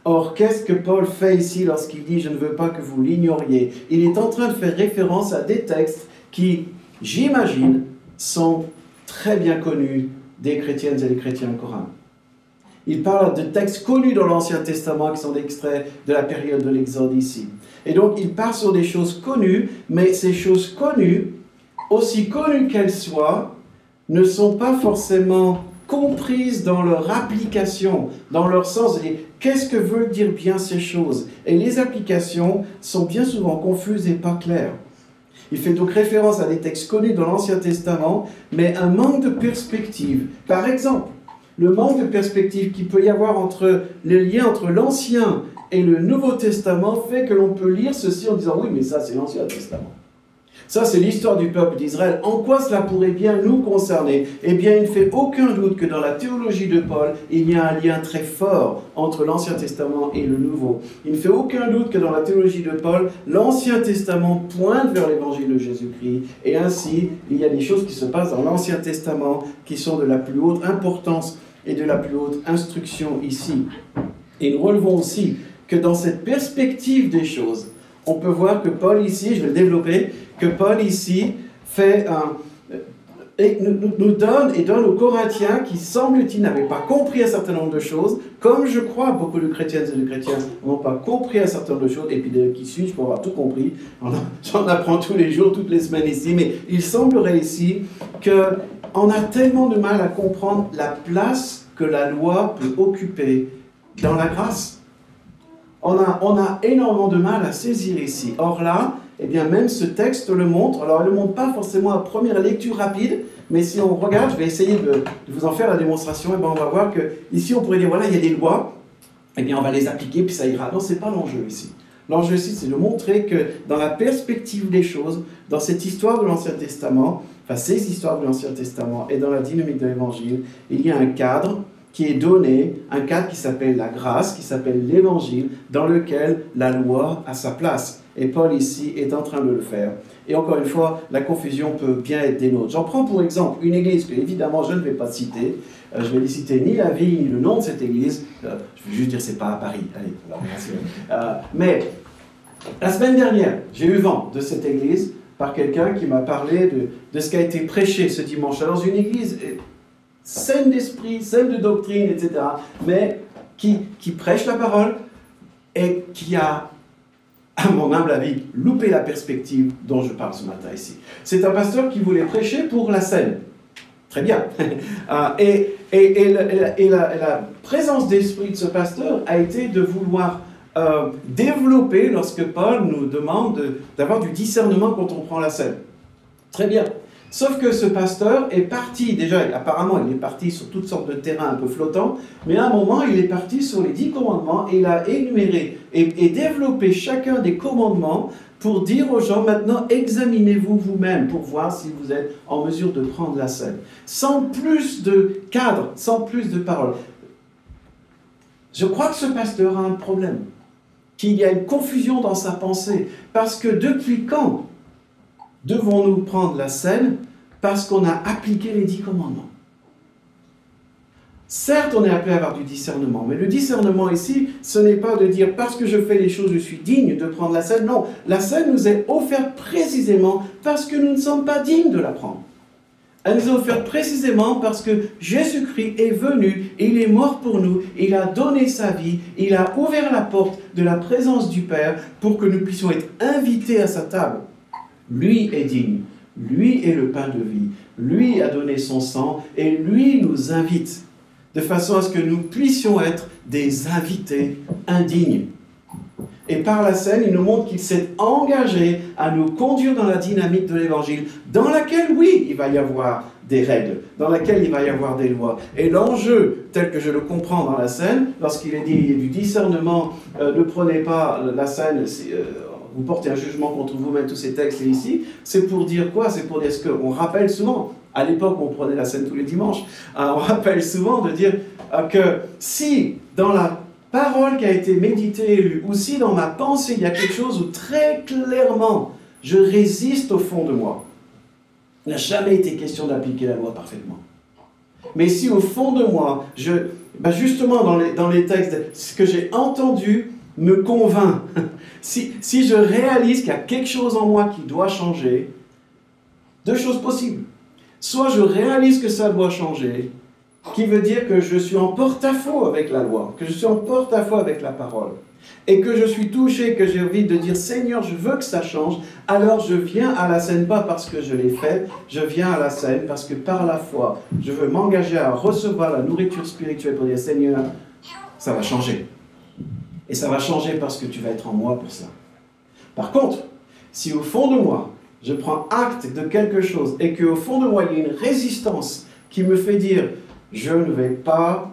Or, qu'est-ce que Paul fait ici lorsqu'il dit « Je ne veux pas que vous l'ignoriez » ? Il est en train de faire référence à des textes qui, j'imagine, sont très bien connus des chrétiennes et des chrétiens corinth. Il parle de textes connus dans l'Ancien Testament qui sont extraits de la période de l'Exode ici. Et donc, il part sur des choses connues, mais ces choses connues, aussi connues qu'elles soient, ne sont pas forcément comprises dans leur application, dans leur sens. Qu'est-ce que veulent dire bien ces choses ? Et les applications sont bien souvent confuses et pas claires. Il fait donc référence à des textes connus dans l'Ancien Testament, mais un manque de perspective. Par exemple, le manque de perspective qu'il peut y avoir entre le lien entre l'Ancien et le Nouveau Testament fait que l'on peut lire ceci en disant « Oui, mais ça, c'est l'Ancien Testament. Ça, c'est l'histoire du peuple d'Israël. En quoi cela pourrait bien nous concerner ? » Eh bien, il ne fait aucun doute que dans la théologie de Paul, il y a un lien très fort entre l'Ancien Testament et le Nouveau. Il ne fait aucun doute que dans la théologie de Paul, l'Ancien Testament pointe vers l'évangile de Jésus-Christ. Et ainsi, il y a des choses qui se passent dans l'Ancien Testament qui sont de la plus haute importance et de la plus haute instruction ici. Et nous relevons aussi que dans cette perspective des choses, on peut voir que Paul ici, je vais le développer, que Paul ici nous donne aux Corinthiens qui, semble-t-il, n'avaient pas compris un certain nombre de choses, comme je crois beaucoup de chrétiennes et de chrétiens n'ont pas compris un certain nombre de choses, et puis de qui suis-je pour avoir tout compris, j'en apprends tous les jours, toutes les semaines ici, mais il semblerait ici qu'on a tellement de mal à comprendre la place que la loi peut occuper dans la grâce. On a énormément de mal à saisir ici. Or là, eh bien même ce texte le montre. Alors il ne le montre pas forcément à première lecture rapide, mais si on regarde, je vais essayer de vous en faire la démonstration, et bien on va voir que ici on pourrait dire, voilà, il y a des lois, eh bien on va les appliquer, puis ça ira. Non, ce n'est pas l'enjeu ici. L'enjeu ici, c'est de montrer que dans la perspective des choses, dans cette histoire de l'Ancien Testament, enfin ces histoires de l'Ancien Testament et dans la dynamique de l'Évangile, il y a un cadre qui est donné, un cadre qui s'appelle la grâce, qui s'appelle l'Évangile, dans lequel la loi a sa place. Et Paul ici est en train de le faire. Et encore une fois, la confusion peut bien être des nôtres. J'en prends pour exemple une église que évidemment je ne vais pas citer. Je ne vais ni citer ni la ville, ni le nom de cette église. Je vais juste dire que ce n'est pas à Paris. Allez, alors, merci. Mais la semaine dernière, j'ai eu vent de cette église par quelqu'un qui m'a parlé de ce qui a été prêché ce dimanche dans une église saine d'esprit, saine de doctrine, etc. Mais qui prêche la parole et qui a, à mon humble avis, loupé la perspective dont je parle ce matin ici. C'est un pasteur qui voulait prêcher pour la scène. Très bien. Et la présence d'esprit de ce pasteur a été de vouloir développer, lorsque Paul nous demande d'avoir du discernement quand on prend la scène. Très bien. Sauf que ce pasteur est parti, déjà apparemment il est parti sur toutes sortes de terrains un peu flottants, mais à un moment il est parti sur les 10 commandements et il a énuméré et développé chacun des commandements pour dire aux gens maintenant examinez-vous vous-même pour voir si vous êtes en mesure de prendre la scène. Sans plus de cadre, sans plus de paroles. Je crois que ce pasteur a un problème, qu'il y a une confusion dans sa pensée, parce que depuis quand devons-nous prendre la scène parce qu'on a appliqué les 10 commandements? Certes, on est appelé à avoir du discernement, mais le discernement ici, ce n'est pas de dire parce que je fais les choses, je suis digne de prendre la scène. Non, la scène nous est offerte précisément parce que nous ne sommes pas dignes de la prendre. Elle nous est offerte précisément parce que Jésus-Christ est venu, il est mort pour nous, il a donné sa vie, il a ouvert la porte de la présence du Père pour que nous puissions être invités à sa table. Lui est digne, lui est le pain de vie, lui a donné son sang et lui nous invite de façon à ce que nous puissions être des invités indignes. Et par la scène, il nous montre qu'il s'est engagé à nous conduire dans la dynamique de l'Évangile, dans laquelle, oui, il va y avoir des règles, dans laquelle il va y avoir des lois. Et l'enjeu, tel que je le comprends dans la scène, lorsqu'il est dit il y a du discernement, ne prenez pas la scène, vous portez un jugement contre vous-même, tous ces textes ici, c'est pour dire quoi? C'est pour dire ce qu'on rappelle souvent. À l'époque, on prenait la scène tous les dimanches. On rappelle souvent de dire que si dans la parole qui a été méditée et lue, ou si dans ma pensée, il y a quelque chose où très clairement, je résiste au fond de moi, il n'a jamais été question d'appliquer la loi parfaitement. Mais si au fond de moi, justement dans les textes, ce que j'ai entendu me convainc, si je réalise qu'il y a quelque chose en moi qui doit changer, deux choses possibles. Soit je réalise que ça doit changer, qui veut dire que je suis en porte-à-faux avec la loi, que je suis en porte-à-faux avec la parole, et que je suis touché, que j'ai envie de dire « Seigneur, je veux que ça change », alors je viens à la scène, pas parce que je l'ai fait, je viens à la scène parce que par la foi, je veux m'engager à recevoir la nourriture spirituelle pour dire « Seigneur, ça va changer ». Et ça va changer parce que tu vas être en moi pour ça. Par contre, si au fond de moi, je prends acte de quelque chose et qu'au fond de moi, il y a une résistance qui me fait dire « Je ne vais pas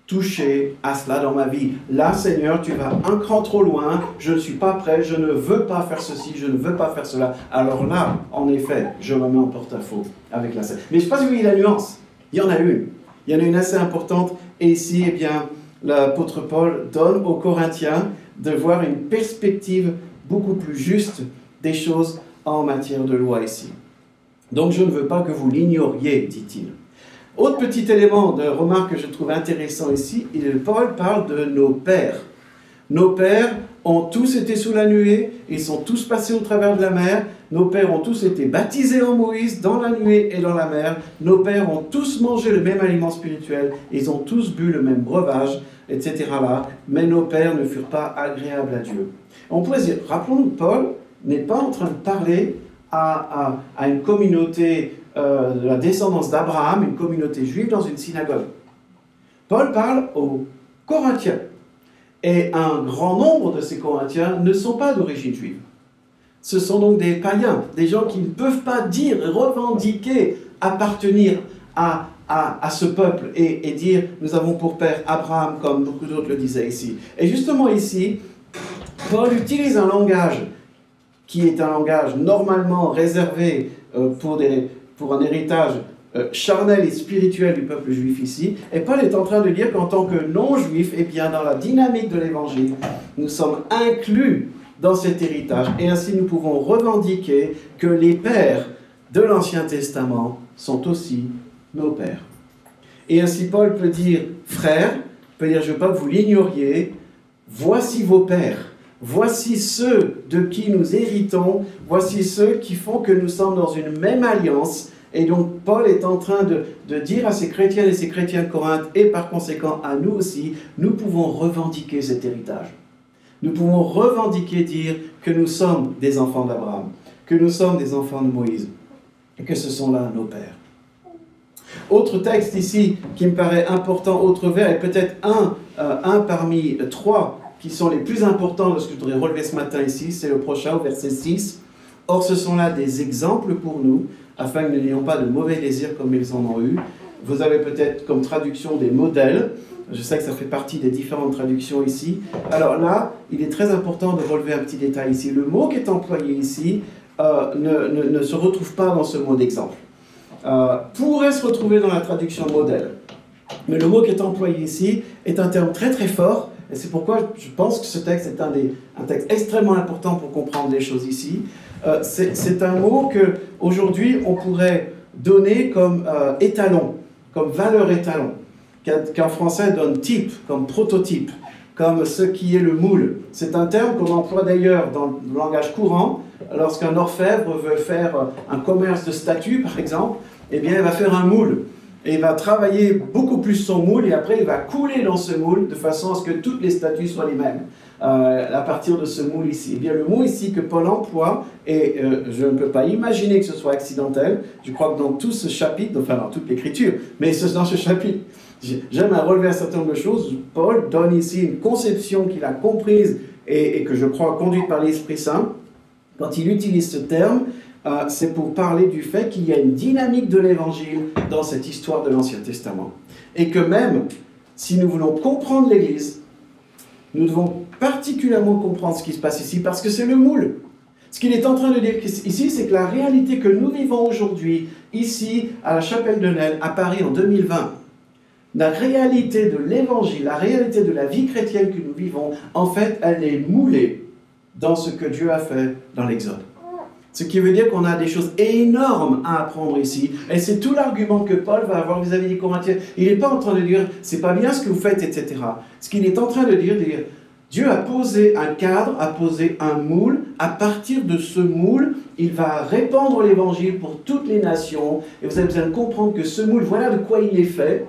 toucher à cela dans ma vie. Là, Seigneur, tu vas un cran trop loin, je ne suis pas prêt, je ne veux pas faire ceci, je ne veux pas faire cela. » Alors là, en effet, je me mets en porte-à-faux avec la scène. Mais je ne sais pas si vous voyez la nuance. Il y en a une. Il y en a une assez importante. Et ici, eh bien, l'apôtre Paul donne aux Corinthiens de voir une perspective beaucoup plus juste des choses en matière de loi ici. Donc je ne veux pas que vous l'ignoriez, dit-il. Autre petit élément de remarque que je trouve intéressant ici, Paul parle de nos pères. Nos pères ont tous été sous la nuée, ils sont tous passés au travers de la mer, Nos pères ont tous été baptisés en Moïse, dans la nuée et dans la mer. Nos pères ont tous mangé le même aliment spirituel. Ils ont tous bu le même breuvage, etc. là. Mais nos pères ne furent pas agréables à Dieu. On pourrait dire, rappelons-nous, Paul n'est pas en train de parler à une communauté de la descendance d'Abraham, une communauté juive dans une synagogue. Paul parle aux Corinthiens. Et un grand nombre de ces Corinthiens ne sont pas d'origine juive. Ce sont donc des païens, des gens qui ne peuvent pas dire et revendiquer appartenir à ce peuple et dire « nous avons pour père Abraham » comme beaucoup d'autres le disaient ici. Et justement ici, Paul utilise un langage qui est un langage normalement réservé pour un héritage charnel et spirituel du peuple juif ici. Et Paul est en train de dire qu'en tant que non-juif, eh bien, dans la dynamique de l'évangile, nous sommes inclus dans cet héritage. Et ainsi, nous pouvons revendiquer que les pères de l'Ancien Testament sont aussi nos pères. Et ainsi, Paul peut dire, frères, peut dire, je veux pas que vous l'ignoriez, voici vos pères. Voici ceux de qui nous héritons, voici ceux qui font que nous sommes dans une même alliance. Et donc, Paul est en train de dire à ces chrétiens et ces chrétiens de Corinthe, et par conséquent à nous aussi, nous pouvons revendiquer cet héritage. Nous pouvons revendiquer, dire que nous sommes des enfants d'Abraham, que nous sommes des enfants de Moïse, et que ce sont là nos pères. Autre texte ici qui me paraît important, autre vers, et peut-être un parmi trois qui sont les plus importants de ce que je voudrais relever ce matin ici, c'est le prochain, au verset 6. Or, ce sont là des exemples pour nous, afin que nous n'ayons pas de mauvais désirs comme ils en ont eu. Vous avez peut-être comme traduction des modèles. Je sais que ça fait partie des différentes traductions ici. Alors là, il est très important de relever un petit détail ici. Le mot qui est employé ici ne se retrouve pas dans ce mot d'exemple. Pourrait se retrouver dans la traduction modèle. Mais le mot qui est employé ici est un terme très très fort. Et c'est pourquoi je pense que ce texte est un texte extrêmement important pour comprendre les choses ici. C'est un mot qu'aujourd'hui on pourrait donner comme étalon, comme valeur étalon, qu'en français donne type, comme prototype, comme ce qui est le moule. C'est un terme qu'on emploie d'ailleurs dans le langage courant. Lorsqu'un orfèvre veut faire un commerce de statues, par exemple, eh bien il va faire un moule. Et il va travailler beaucoup plus son moule, et après il va couler dans ce moule de façon à ce que toutes les statues soient les mêmes. À partir de ce moule ici. Eh bien, le mot ici que Paul emploie, et je ne peux pas imaginer que ce soit accidentel, je crois que dans tout ce chapitre, enfin dans toute l'écriture, mais dans ce chapitre, j'aime à relever un certain nombre de choses. Paul donne ici une conception qu'il a comprise et que je crois conduite par l'Esprit Saint. Quand il utilise ce terme, c'est pour parler du fait qu'il y a une dynamique de l'Évangile dans cette histoire de l'Ancien Testament. Et que même si nous voulons comprendre l'Église, nous devons particulièrement comprendre ce qui se passe ici, parce que c'est le moule. Ce qu'il est en train de dire ici, c'est que la réalité que nous vivons aujourd'hui, ici, à la Chapelle de Nesle, à Paris en 2020, la réalité de l'Évangile, la réalité de la vie chrétienne que nous vivons, en fait, elle est moulée dans ce que Dieu a fait dans l'Exode. Ce qui veut dire qu'on a des choses énormes à apprendre ici. Et c'est tout l'argument que Paul va avoir vis-à-vis des Corinthiens. Il n'est pas en train de dire, c'est pas bien ce que vous faites, etc. Ce qu'il est en train de dire, Dieu a posé un cadre, a posé un moule. À partir de ce moule, il va répandre l'évangile pour toutes les nations. Et vous avez besoin de comprendre que ce moule, voilà de quoi il est fait.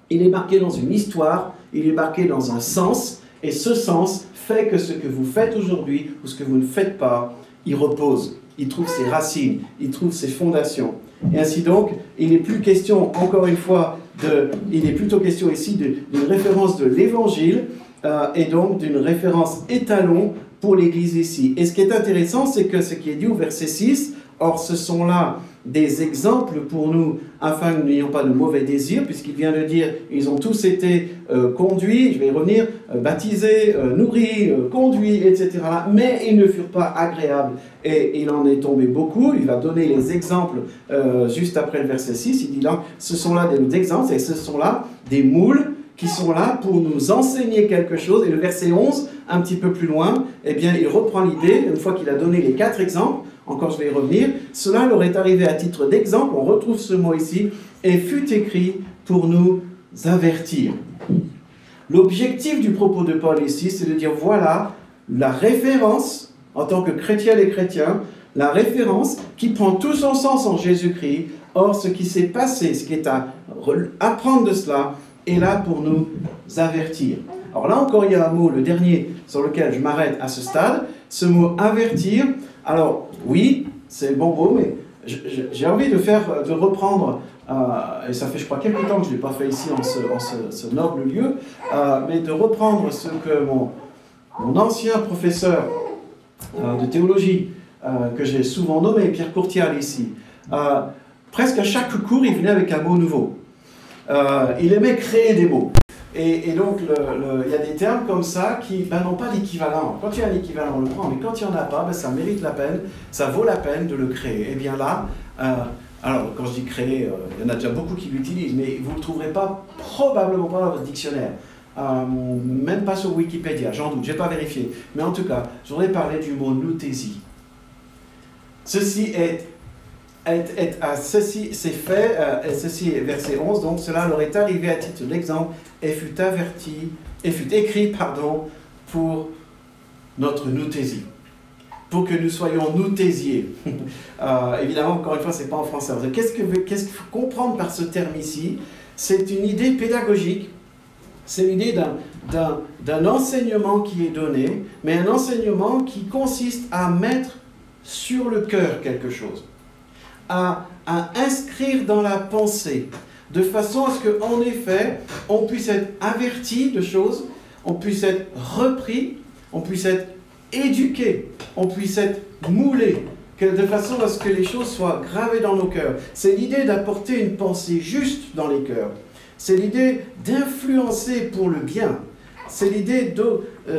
Il est marqué dans une histoire, il est marqué dans un sens. Et ce sens fait que ce que vous faites aujourd'hui, ou ce que vous ne faites pas, il repose. Il trouve ses racines, il trouve ses fondations. Et ainsi donc, il n'est plus question, encore une fois, il est plutôt question ici d'une référence de l'Évangile et donc d'une référence étalon pour l'Église ici. Et ce qui est intéressant, c'est que ce qui est dit au verset 6, or ce sont là des exemples pour nous, afin que nous n'ayons pas de mauvais désirs, puisqu'il vient de dire, ils ont tous été conduits, je vais y revenir, baptisés, nourris, conduits, etc. Mais ils ne furent pas agréables. Et il en est tombé beaucoup. Il va donner les exemples juste après le verset 6. Il dit là, ce sont là des exemples, et ce sont là des moules qui sont là pour nous enseigner quelque chose. Et le verset 11, un petit peu plus loin, eh bien, il reprend l'idée, une fois qu'il a donné les 4 exemples, encore je vais y revenir, cela leur est arrivé à titre d'exemple, on retrouve ce mot ici, et fut écrit pour nous avertir. L'objectif du propos de Paul ici, c'est de dire, voilà la référence, en tant que chrétienne et chrétien, la référence qui prend tout son sens en Jésus-Christ. Or, ce qui s'est passé, ce qui est à apprendre de cela, est là pour nous avertir. Alors là encore, il y a un mot, le dernier, sur lequel je m'arrête à ce stade, ce mot « avertir ». Alors, oui, c'est bon mot, mais j'ai envie de reprendre, et ça fait, je crois, quelques temps que je ne l'ai pas fait ici, en ce noble lieu, mais de reprendre ce que mon ancien professeur de théologie, que j'ai souvent nommé, Pierre Courtial ici, presque à chaque cours, il venait avec un mot nouveau. Il aimait créer des mots. Et donc, il y a des termes comme ça qui n'ont pas d'équivalent. Quand il y a un équivalent, on le prend, mais quand il n'y en a pas, ça mérite la peine, ça vaut la peine de le créer. Et bien là, alors quand je dis créer, il y en a déjà beaucoup qui l'utilisent, mais vous ne le trouverez pas, probablement pas dans votre dictionnaire. Même pas sur Wikipédia, j'en doute, je n'ai pas vérifié. Mais en tout cas, je voudrais parler du mot nouthésie. Ceci c'est fait, ceci est verset 11, donc cela leur est arrivé à titre d'exemple et fut écrit pour notre nouthésie, pour que nous soyons nouthésiés. Évidemment, encore une fois, ce n'est pas en français. Qu'est-ce qu'il faut comprendre par ce terme ici? C'est une idée pédagogique, c'est l'idée d'un enseignement qui est donné, mais un enseignement qui consiste à mettre sur le cœur quelque chose. À inscrire dans la pensée, de façon à ce qu'en effet, on puisse être averti de choses, on puisse être repris, on puisse être éduqué, on puisse être moulé, de façon à ce que les choses soient gravées dans nos cœurs. C'est l'idée d'apporter une pensée juste dans les cœurs. C'est l'idée d'influencer pour le bien. C'est l'idée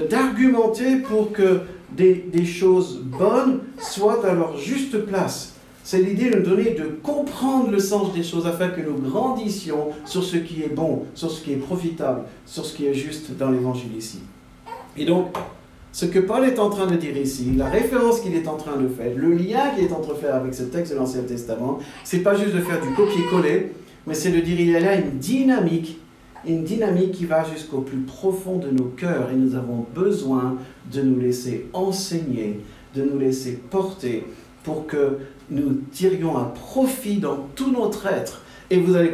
d'argumenter pour que des choses bonnes soient à leur juste place. C'est l'idée de nous donner, de comprendre le sens des choses afin que nous grandissions sur ce qui est bon, sur ce qui est profitable, sur ce qui est juste dans l'évangile ici. Et donc, ce que Paul est en train de dire ici, la référence qu'il est en train de faire, le lien qu'il est en train de faire avec ce texte de l'Ancien Testament, c'est pas juste de faire du copier-coller, mais c'est de dire il y a là une dynamique qui va jusqu'au plus profond de nos cœurs et nous avons besoin de nous laisser enseigner, de nous laisser porter pour que nous tirions un profit dans tout notre être. Et vous allez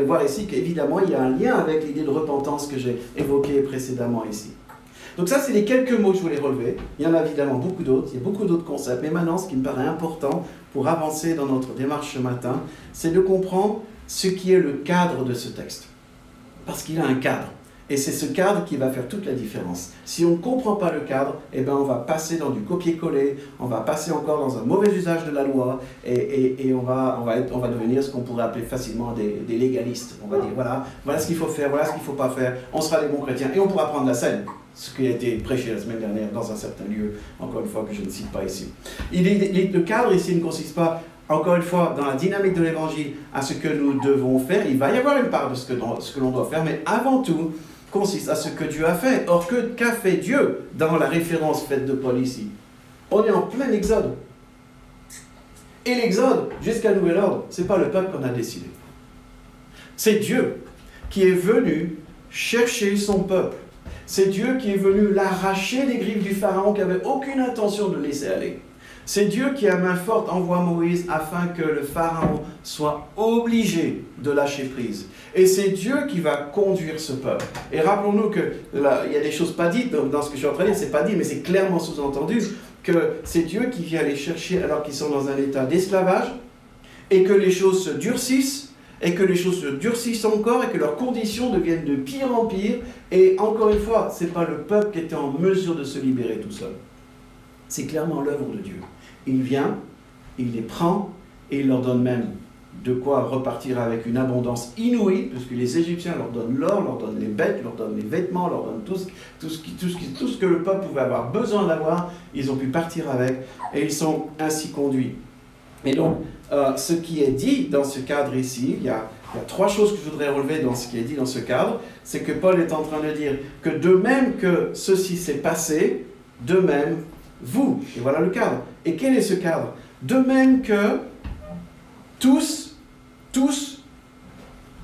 voir ici qu'évidemment, il y a un lien avec l'idée de repentance que j'ai évoquée précédemment ici. Donc ça, c'est les quelques mots que je voulais relever. Il y en a évidemment beaucoup d'autres, il y a beaucoup d'autres concepts. Mais maintenant, ce qui me paraît important pour avancer dans notre démarche ce matin, c'est de comprendre ce qui est le cadre de ce texte. Parce qu'il a un cadre. Et c'est ce cadre qui va faire toute la différence. Si on ne comprend pas le cadre, eh ben on va passer dans du copier-coller, on va passer encore dans un mauvais usage de la loi, et on va devenir ce qu'on pourrait appeler facilement des légalistes. On va dire voilà ce qu'il faut faire, voilà ce qu'il ne faut pas faire, on sera des bons chrétiens, et on pourra prendre la scène. Ce qui a été prêché la semaine dernière dans un certain lieu, encore une fois que je ne cite pas ici. Le cadre ici ne consiste pas, encore une fois, dans la dynamique de l'évangile, à ce que nous devons faire. Il va y avoir une part de ce que l'on doit faire, mais avant tout, consiste à ce que Dieu a fait. Or, qu'a fait Dieu dans la référence faite de Paul ici? On est en plein exode. Et l'exode, jusqu'à nouvel ordre, ce n'est pas le peuple qu'on a décidé. C'est Dieu qui est venu chercher son peuple. C'est Dieu qui est venu l'arracher des griffes du Pharaon qui n'avait aucune intention de laisser aller. C'est Dieu qui, à main forte, envoie Moïse afin que le Pharaon soit obligé de lâcher prise. Et c'est Dieu qui va conduire ce peuple. Et rappelons-nous qu'il y a des choses pas dites dans ce que je suis en train de dire, c'est pas dit, mais c'est clairement sous-entendu que c'est Dieu qui vient les chercher alors qu'ils sont dans un état d'esclavage, et que les choses se durcissent, et que les choses se durcissent encore, et que leurs conditions deviennent de pire en pire. Et encore une fois, ce n'est pas le peuple qui était en mesure de se libérer tout seul. C'est clairement l'œuvre de Dieu. Il vient, il les prend, et il leur donne même de quoi repartir avec une abondance inouïe, puisque les Égyptiens leur donnent l'or, leur donnent les bêtes, leur donnent les vêtements, leur donnent tout ce que le peuple pouvait avoir besoin d'avoir. Ils ont pu partir avec, et ils sont ainsi conduits. Et donc, ce qui est dit dans ce cadre ici, il y a trois choses que je voudrais relever dans ce qui est dit dans ce cadre. C'est que Paul est en train de dire que de même que ceci s'est passé, de même vous. Et voilà le cadre. Et quel est ce cadre? De même que tous,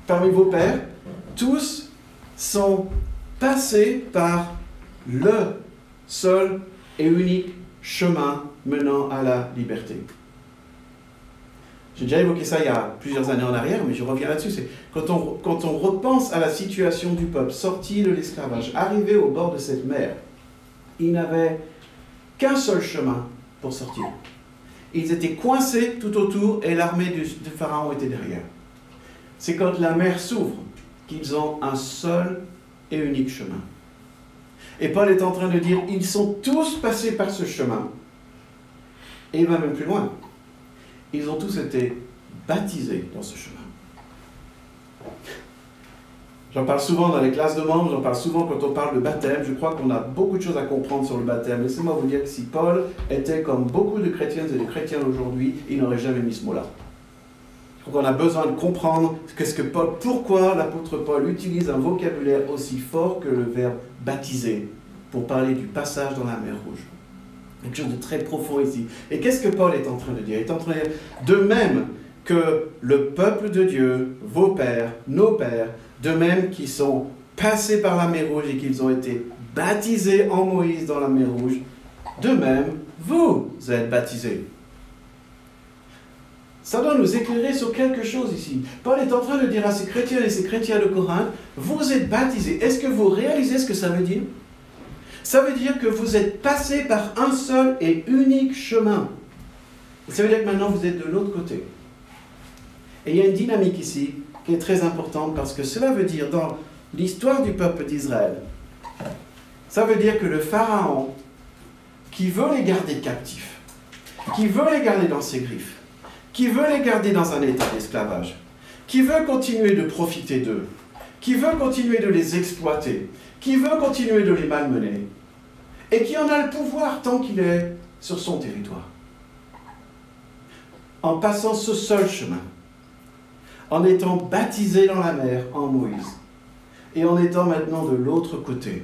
parmi vos pères, tous sont passés par le seul et unique chemin menant à la liberté. J'ai déjà évoqué ça il y a plusieurs années en arrière, mais je reviens là-dessus. C'est quand on repense à la situation du peuple sorti de l'esclavage, arrivé au bord de cette mer, ils n'avaient qu'un seul chemin pour sortir. Ils étaient coincés tout autour et l'armée du Pharaon était derrière. C'est quand la mer s'ouvre qu'ils ont un seul et unique chemin. Et Paul est en train de dire, ils sont tous passés par ce chemin. Et il va même plus loin. Ils ont tous été baptisés dans ce chemin. J'en parle souvent dans les classes de membres, j'en parle souvent quand on parle de baptême. Je crois qu'on a beaucoup de choses à comprendre sur le baptême. Laissez-moi vous dire que si Paul était comme beaucoup de chrétiennes et de chrétiens aujourd'hui, il n'aurait jamais mis ce mot-là. Je crois qu'on a besoin de comprendre pourquoi l'apôtre Paul utilise un vocabulaire aussi fort que le verbe baptiser pour parler du passage dans la mer Rouge. Quelque chose de très profond ici. Et qu'est-ce que Paul est en train de dire? Il est en train de dire, de même que le peuple de Dieu, vos pères, nos pères, de même qu'ils sont passés par la mer Rouge et qu'ils ont été baptisés en Moïse dans la mer Rouge, de même, vous êtes baptisés. Ça doit nous éclairer sur quelque chose ici. Paul est en train de dire à ces chrétiens et ces chrétiens de Corinthe, vous êtes baptisés. Est-ce que vous réalisez ce que ça veut dire? Ça veut dire que vous êtes passés par un seul et unique chemin. Et ça veut dire que maintenant vous êtes de l'autre côté. Et il y a une dynamique ici qui est très importante parce que cela veut dire, dans l'histoire du peuple d'Israël, ça veut dire que le Pharaon, qui veut les garder captifs, qui veut les garder dans ses griffes, qui veut les garder dans un état d'esclavage, qui veut continuer de profiter d'eux, qui veut continuer de les exploiter, qui veut continuer de les malmener, et qui en a le pouvoir tant qu'il est sur son territoire. En passant ce seul chemin, en étant baptisé dans la mer en Moïse, et en étant maintenant de l'autre côté,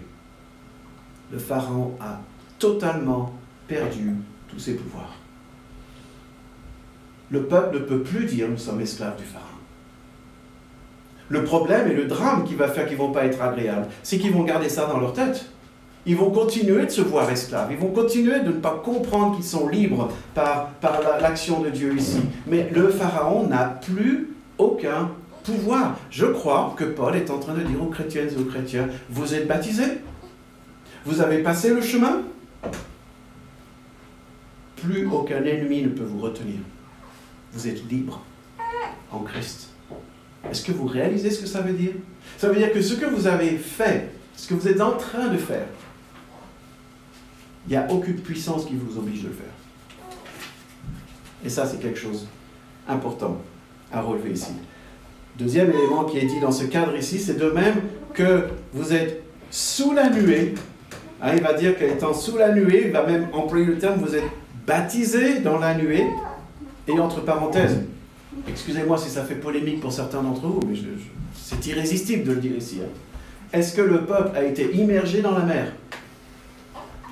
le Pharaon a totalement perdu tous ses pouvoirs. Le peuple ne peut plus dire « nous sommes esclaves du Pharaon ». Le problème et le drame qui va faire qu'ils ne vont pas être agréables, c'est qu'ils vont garder ça dans leur tête. Ils vont continuer de se voir esclaves. Ils vont continuer de ne pas comprendre qu'ils sont libres par l'action de Dieu ici. Mais le Pharaon n'a plus aucun pouvoir. Je crois que Paul est en train de dire aux chrétiennes et aux chrétiens, vous êtes baptisés? Vous avez passé le chemin? Plus aucun ennemi ne peut vous retenir. Vous êtes libres en Christ. Est-ce que vous réalisez ce que ça veut dire? Ça veut dire que ce que vous avez fait, ce que vous êtes en train de faire, il n'y a aucune puissance qui vous oblige de le faire. Et ça, c'est quelque chose d'important à relever ici. Deuxième élément qui est dit dans ce cadre ici, c'est de même que vous êtes sous la nuée. Il va dire qu'étant sous la nuée, il va même employer le terme, vous êtes baptisés dans la nuée. Et entre parenthèses, excusez-moi si ça fait polémique pour certains d'entre vous, mais c'est irrésistible de le dire ici. Est-ce que le peuple a été immergé dans la mer?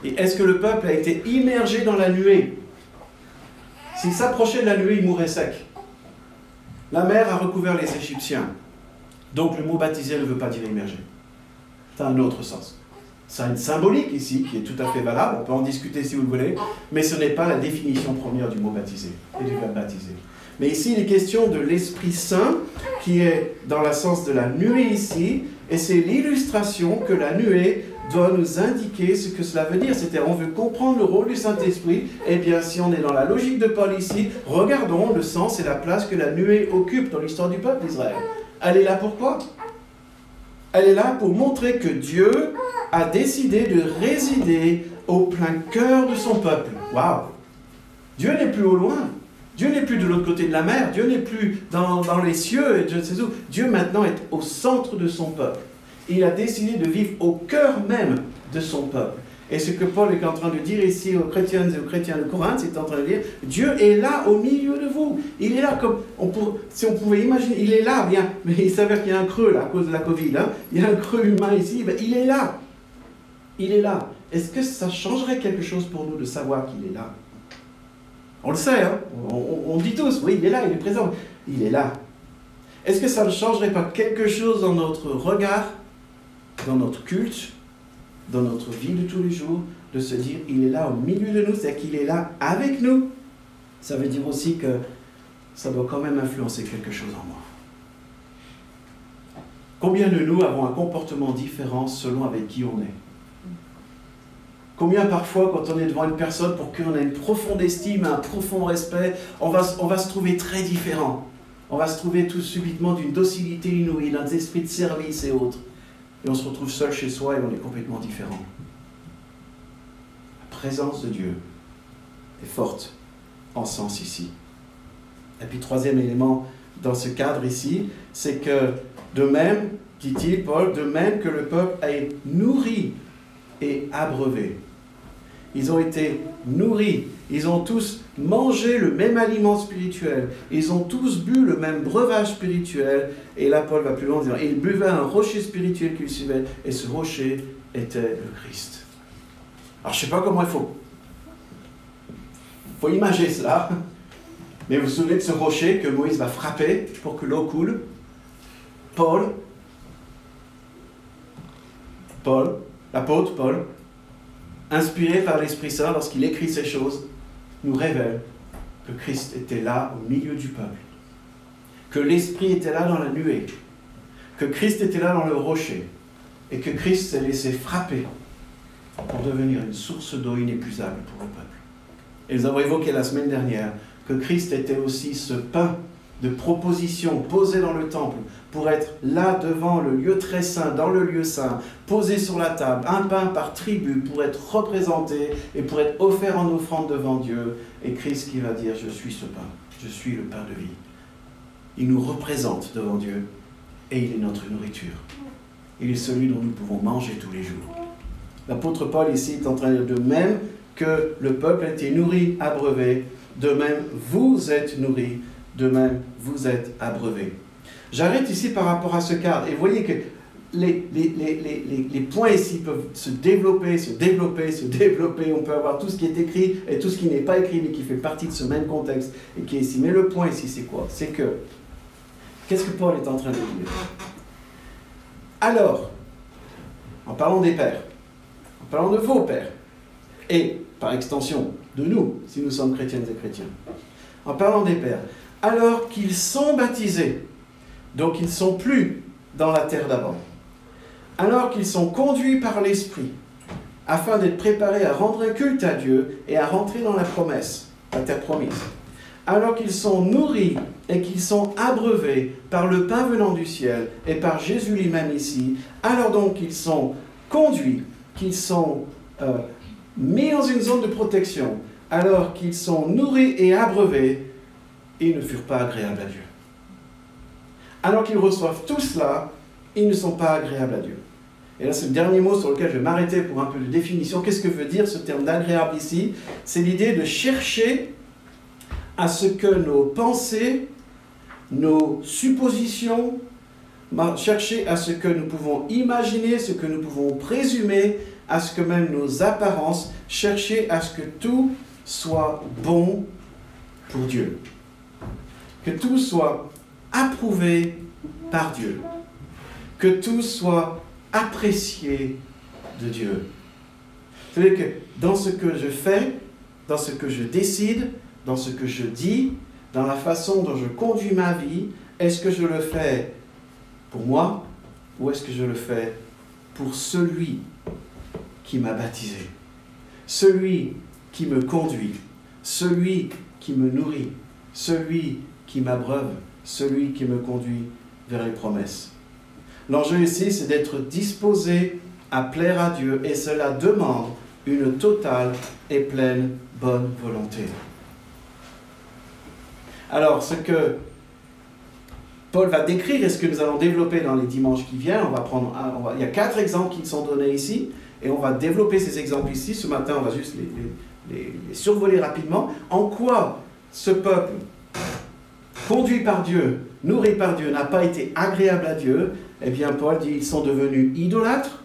Et est-ce que le peuple a été immergé dans la nuée? S'il s'approchait de la nuée, il mourrait sec. La mer a recouvert les Égyptiens. Donc le mot baptisé ne veut pas dire immergé. C'est un autre sens. Ça a une symbolique ici qui est tout à fait valable, on peut en discuter si vous le voulez, mais ce n'est pas la définition première du mot baptisé et du verbe baptiser. Mais ici, il est question de l'Esprit Saint qui est dans le sens de la nuée ici, et c'est l'illustration que la nuée doit nous indiquer ce que cela veut dire. C'est-à-dire, on veut comprendre le rôle du Saint-Esprit, et bien si on est dans la logique de Paul ici, regardons le sens et la place que la nuée occupe dans l'histoire du peuple d'Israël. Elle est là pourquoi? Elle est là pour montrer que Dieu a décidé de résider au plein cœur de son peuple. Waouh! Dieu n'est plus au loin. Dieu n'est plus de l'autre côté de la mer. Dieu n'est plus dans les cieux et je ne sais où. Dieu maintenant est au centre de son peuple. Et il a décidé de vivre au cœur même de son peuple. Et ce que Paul est en train de dire ici aux chrétiennes et aux chrétiens de Corinthe, c'est en train de dire, Dieu est là au milieu de vous. Il est là comme, si on pouvait imaginer, il est là, bien, mais il s'avère qu'il y a un creux là, à cause de la Covid. Il y a un creux humain ici, ben, il est là. Il est là. Est-ce que ça changerait quelque chose pour nous de savoir qu'il est là? On le sait, hein? On dit tous, oui, il est là, il est présent. Il est là. Est-ce que ça ne changerait pas quelque chose dans notre regard, dans notre culte, dans notre vie de tous les jours, de se dire, il est là au milieu de nous, c'est-à-dire qu'il est là avec nous. Ça veut dire aussi que ça doit quand même influencer quelque chose en moi. Combien de nous avons un comportement différent selon avec qui on est? Combien parfois, quand on est devant une personne pour qui on a une profonde estime, un profond respect, on va se trouver très différent. On va se trouver tout subitement d'une docilité inouïe, d'un esprit de service et autres. Et on se retrouve seul chez soi et on est complètement différent. La présence de Dieu est forte en sens ici. Et puis troisième élément dans ce cadre ici, c'est que de même, dit-il, Paul, de même que le peuple a été nourri et abreuvé. Ils ont été nourris, ils ont tous mangé le même aliment spirituel, ils ont tous bu le même breuvage spirituel, et là Paul va plus loin en disant, ils buvaient un rocher spirituel qu'ils suivaient, et ce rocher était le Christ. Alors je ne sais pas comment il faut imaginer cela, mais vous vous souvenez de ce rocher que Moïse va frapper pour que l'eau coule? L'apôtre Paul, inspiré par l'Esprit Saint lorsqu'il écrit ces choses, nous révèle que Christ était là au milieu du peuple, que l'Esprit était là dans la nuée, que Christ était là dans le rocher, et que Christ s'est laissé frapper pour devenir une source d'eau inépuisable pour le peuple. Et nous avons évoqué la semaine dernière que Christ était aussi ce pain de proposition posé dans le temple pour être là devant le lieu très saint, dans le lieu saint, posé sur la table, un pain par tribu pour être représenté et pour être offert en offrande devant Dieu. Et Christ qui va dire, je suis ce pain, je suis le pain de vie. Il nous représente devant Dieu et il est notre nourriture. Il est celui dont nous pouvons manger tous les jours. L'apôtre Paul ici est en train de dire, de même que le peuple a été nourri, abreuvé, de même vous êtes nourris, de même vous êtes abreuvés. J'arrête ici par rapport à ce cadre. Et vous voyez que les points ici peuvent se développer. On peut avoir tout ce qui est écrit et tout ce qui n'est pas écrit, mais qui fait partie de ce même contexte et qui est ici. Mais le point ici, c'est quoi? C'est que, qu'est-ce que Paul est en train de dire? Alors, en parlant des pères, en parlant de vos pères, et par extension de nous, si nous sommes chrétiennes et chrétiens, en parlant des pères, alors qu'ils sont baptisés, donc ils ne sont plus dans la terre d'avant, alors qu'ils sont conduits par l'Esprit, afin d'être préparés à rendre un culte à Dieu et à rentrer dans la promesse, la terre promise, alors qu'ils sont nourris et qu'ils sont abreuvés par le pain venant du ciel et par Jésus lui-même ici, alors donc qu'ils sont conduits, qu'ils sont mis dans une zone de protection, alors qu'ils sont nourris et abreuvés, ils ne furent pas agréables à Dieu. Alors qu'ils reçoivent tout cela, ils ne sont pas agréables à Dieu. Et là, c'est le dernier mot sur lequel je vais m'arrêter pour un peu de définition. Qu'est-ce que veut dire ce terme d'agréable ici? C'est l'idée de chercher à ce que nos pensées, nos suppositions, chercher à ce que nous pouvons imaginer, ce que nous pouvons présumer, à ce que même nos apparences, chercher à ce que tout soit bon pour Dieu. Que tout soit approuvé par Dieu. Que tout soit apprécié de Dieu. C'est-à-dire que dans ce que je fais, dans ce que je décide, dans ce que je dis, dans la façon dont je conduis ma vie, est-ce que je le fais pour moi ou est-ce que je le fais pour celui qui m'a baptisé, celui qui me conduit, celui qui me nourrit, celui qui m'abreuve, celui qui me conduit vers les promesses. L'enjeu ici, c'est d'être disposé à plaire à Dieu et cela demande une totale et pleine bonne volonté. Alors, ce que Paul va décrire et ce que nous allons développer dans les dimanches qui viennent, il y a 4 exemples qui sont donnés ici et on va développer ces exemples ici. Ce matin, on va juste les survoler rapidement. En quoi ce peuple, conduit par Dieu, nourri par Dieu, n'a pas été agréable à Dieu? Eh bien, Paul dit, ils sont devenus idolâtres,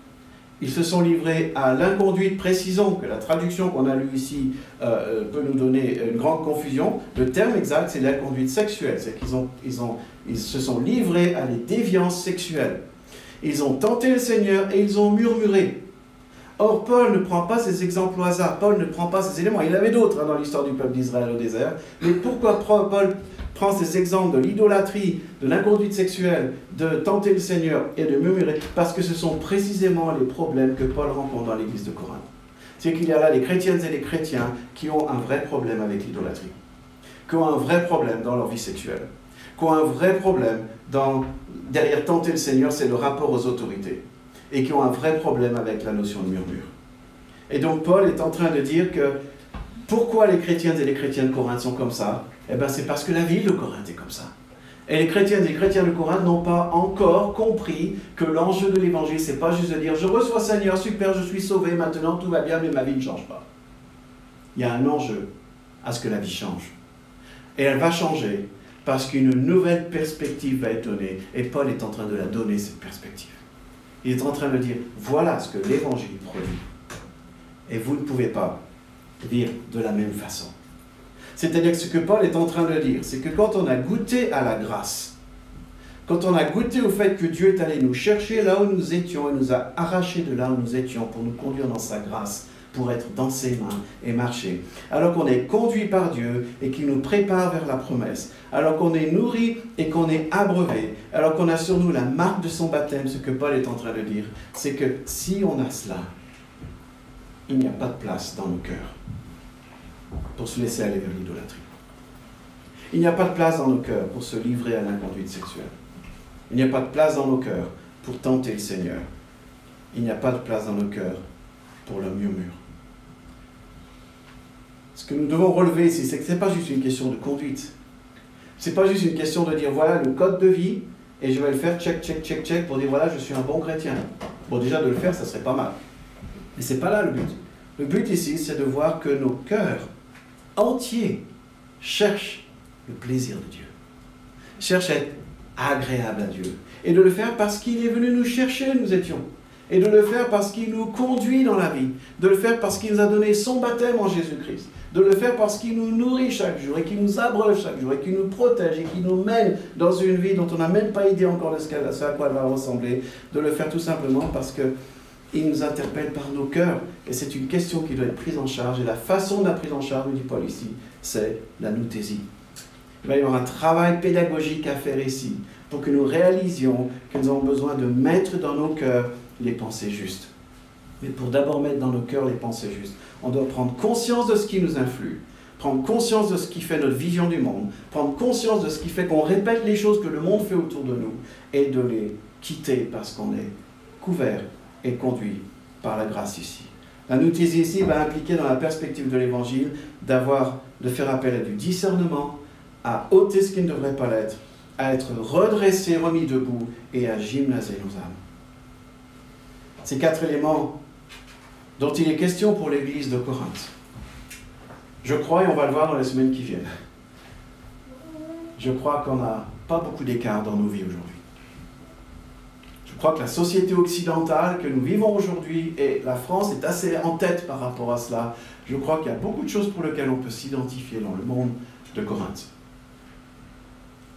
ils se sont livrés à l'inconduite, précisons que la traduction qu'on a lue ici peut nous donner une grande confusion. Le terme exact, c'est l'inconduite sexuelle, c'est qu'ils se sont livrés à des déviances sexuelles. Ils ont tenté le Seigneur et ils ont murmuré. Or, Paul ne prend pas ces exemples au hasard, Paul ne prend pas ces éléments. Il y en avait d'autres dans l'histoire du peuple d'Israël au désert, mais pourquoi Paul prend ces exemples de l'idolâtrie, de l'inconduite sexuelle, de tenter le Seigneur et de murmurer? Parce que ce sont précisément les problèmes que Paul rencontre dans l'église de Corinthe. C'est qu'il y a là des chrétiennes et des chrétiens qui ont un vrai problème avec l'idolâtrie, qui ont un vrai problème dans leur vie sexuelle, qui ont un vrai problème derrière tenter le Seigneur, c'est le rapport aux autorités, et qui ont un vrai problème avec la notion de murmure. Et donc Paul est en train de dire que pourquoi les chrétiennes et les chrétiens de Corinthe sont comme ça? Eh bien c'est parce que la ville de Corinthe est comme ça. Et les chrétiennes et les chrétiens de Corinthe n'ont pas encore compris que l'enjeu de l'évangile, c'est pas juste de dire « Je reçois Seigneur, super, je suis sauvé, maintenant tout va bien, mais ma vie ne change pas. » Il y a un enjeu à ce que la vie change. Et elle va changer parce qu'une nouvelle perspective va être donnée. Et Paul est en train de la donner, cette perspective. Il est en train de dire « Voilà ce que l'évangile produit. » Et vous ne pouvez pas vivre de la même façon. C'est-à-dire que ce que Paul est en train de dire, c'est que quand on a goûté à la grâce, quand on a goûté au fait que Dieu est allé nous chercher là où nous étions, et nous a arrachés de là où nous étions pour nous conduire dans sa grâce, pour être dans ses mains et marcher, alors qu'on est conduit par Dieu et qu'il nous prépare vers la promesse, alors qu'on est nourri et qu'on est abreuvé, alors qu'on a sur nous la marque de son baptême, ce que Paul est en train de dire, c'est que si on a cela, il n'y a pas de place dans nos cœurs pour se laisser aller vers l'idolâtrie. Il n'y a pas de place dans nos cœurs pour se livrer à l'inconduite sexuelle. Il n'y a pas de place dans nos cœurs pour tenter le Seigneur. Il n'y a pas de place dans nos cœurs pour le murmure. Ce que nous devons relever ici, c'est que ce n'est pas juste une question de conduite. Ce n'est pas juste une question de dire, voilà le code de vie, et je vais le faire, check, check, check, check, pour dire, voilà, je suis un bon chrétien. Bon, déjà, de le faire, ça serait pas mal. Mais ce n'est pas là le but. Le but ici, c'est de voir que nos cœurs entiers cherchent le plaisir de Dieu, cherchent à être agréables à Dieu, et de le faire parce qu'il est venu nous chercher, nous étions, et de le faire parce qu'il nous conduit dans la vie, de le faire parce qu'il nous a donné son baptême en Jésus-Christ, de le faire parce qu'il nous nourrit chaque jour, et qu'il nous abreuve chaque jour, et qu'il nous protège, et qu'il nous mène dans une vie dont on n'a même pas idée encore de ce à quoi elle va ressembler, de le faire tout simplement parce que il nous interpelle par nos cœurs, et c'est une question qui doit être prise en charge, et la façon de la prise en charge, nous dit Paul ici, c'est la nouthésie. Il va y avoir un travail pédagogique à faire ici, pour que nous réalisions que nous avons besoin de mettre dans nos cœurs les pensées justes. Mais pour d'abord mettre dans nos cœurs les pensées justes, on doit prendre conscience de ce qui nous influe, prendre conscience de ce qui fait notre vision du monde, prendre conscience de ce qui fait qu'on répète les choses que le monde fait autour de nous, et de les quitter parce qu'on est couvert et conduit par la grâce ici. La nouthésie ici va impliquer dans la perspective de l'évangile de faire appel à du discernement, à ôter ce qui ne devrait pas l'être, à être redressé, remis debout et à gymnaser nos âmes. Ces 4 éléments dont il est question pour l'église de Corinthe. Je crois, et on va le voir dans les semaines qui viennent, je crois qu'on n'a pas beaucoup d'écart dans nos vies aujourd'hui. Je crois que la société occidentale que nous vivons aujourd'hui, et la France est assez en tête par rapport à cela, je crois qu'il y a beaucoup de choses pour lesquelles on peut s'identifier dans le monde de Corinthe.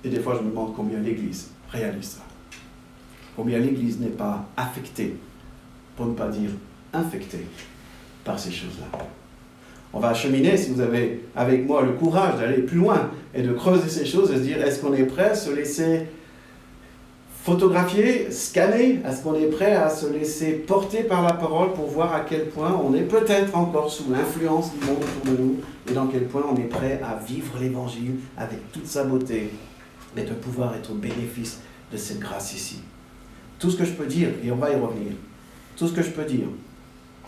Et des fois, je me demande combien l'Église réalise ça. Combien l'Église n'est pas affectée, pour ne pas dire infectée, par ces choses-là. On va cheminer, si vous avez avec moi le courage d'aller plus loin et de creuser ces choses et se dire, est-ce qu'on est prêt à se laisser photographier, scanner? Est-ce qu'on est prêt à se laisser porter par la parole pour voir à quel point on est peut-être encore sous l'influence du monde autour de nous et dans quel point on est prêt à vivre l'Évangile avec toute sa beauté et de pouvoir être au bénéfice de cette grâce ici. Tout ce que je peux dire, et on va y revenir, tout ce que je peux dire,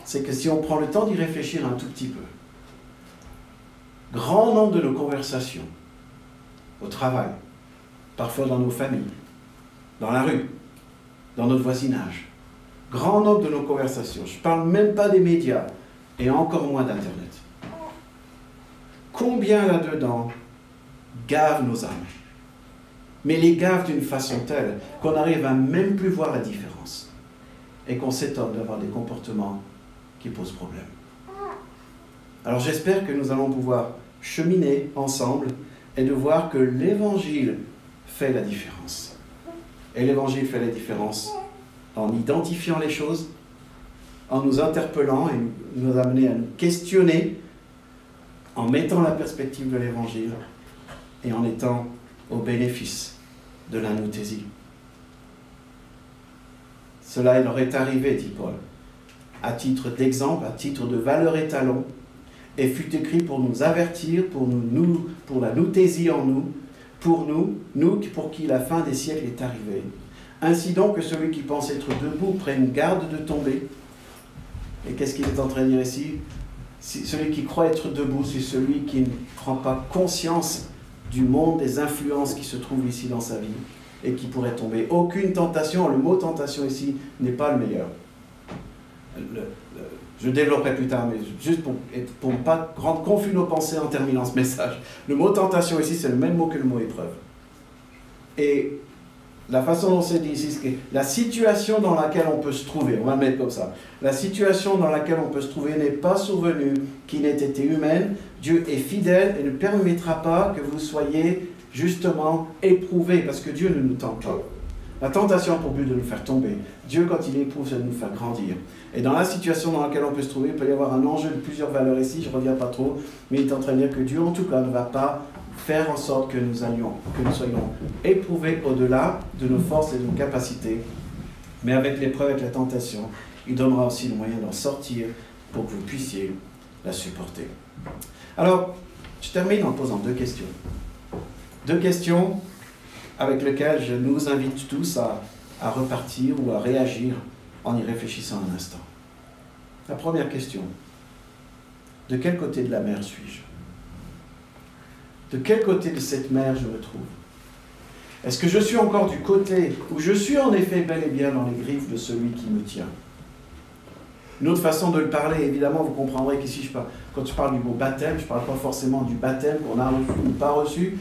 c'est que si on prend le temps d'y réfléchir un tout petit peu, grand nombre de nos conversations, au travail, parfois dans nos familles, dans la rue, dans notre voisinage, grand nombre de nos conversations, je ne parle même pas des médias, et encore moins d'Internet. Combien là-dedans gavent nos âmes? Mais les gavent d'une façon telle qu'on n'arrive à même plus voir la différence, et qu'on s'étonne d'avoir des comportements qui posent problème. Alors j'espère que nous allons pouvoir cheminer ensemble et de voir que l'Évangile fait la différence. Et l'Évangile fait la différence en identifiant les choses, en nous interpellant et nous amener à nous questionner, en mettant la perspective de l'Évangile et en étant au bénéfice de l'anouthésie. Cela il leur est arrivé, dit Paul, à titre d'exemple, à titre de valeur étalon, et fut écrit pour nous avertir, pour la nouthésie en nous, pour qui la fin des siècles est arrivée. Ainsi donc que celui qui pense être debout prenne garde de tomber. Et qu'est-ce qu'il est en train de dire ici? Celui qui croit être debout, c'est celui qui ne prend pas conscience du monde, des influences qui se trouvent ici dans sa vie et qui pourrait tomber. Aucune tentation, le mot tentation ici n'est pas le meilleur. Je développerai plus tard, mais juste pour ne pas rendre confus nos pensées en terminant ce message. Le mot tentation ici, c'est le même mot que le mot épreuve. Et la façon dont c'est dit ici, c'est que la situation dans laquelle on peut se trouver, on va le mettre comme ça, la situation dans laquelle on peut se trouver n'est pas survenue, qui n'ait été humaine. Dieu est fidèle et ne permettra pas que vous soyez justement éprouvés, parce que Dieu ne nous tente pas. La tentation a pour but de nous faire tomber. Dieu, quand il éprouve, c'est de nous faire grandir. Et dans la situation dans laquelle on peut se trouver, il peut y avoir un enjeu de plusieurs valeurs ici, je ne reviens pas trop, mais il est en train de dire que Dieu, en tout cas, ne va pas faire en sorte que nous soyons éprouvés au-delà de nos forces et de nos capacités. Mais avec l'épreuve, avec la tentation, il donnera aussi le moyen d'en sortir pour que vous puissiez la supporter. Alors, je termine en posant deux questions. Deux questions avec lesquelles je nous invite tous à repartir ou à réagir en y réfléchissant un instant. La première question, de quel côté de la mer suis-je? De quel côté de cette mer je me trouve? Est-ce que je suis encore du côté où je suis en effet bel et bien dans les griffes de celui qui me tient? Une autre façon de le parler, évidemment, vous comprendrez qu'ici, quand je parle du mot baptême, je ne parle pas forcément du baptême qu'on a reçu ou pas reçu,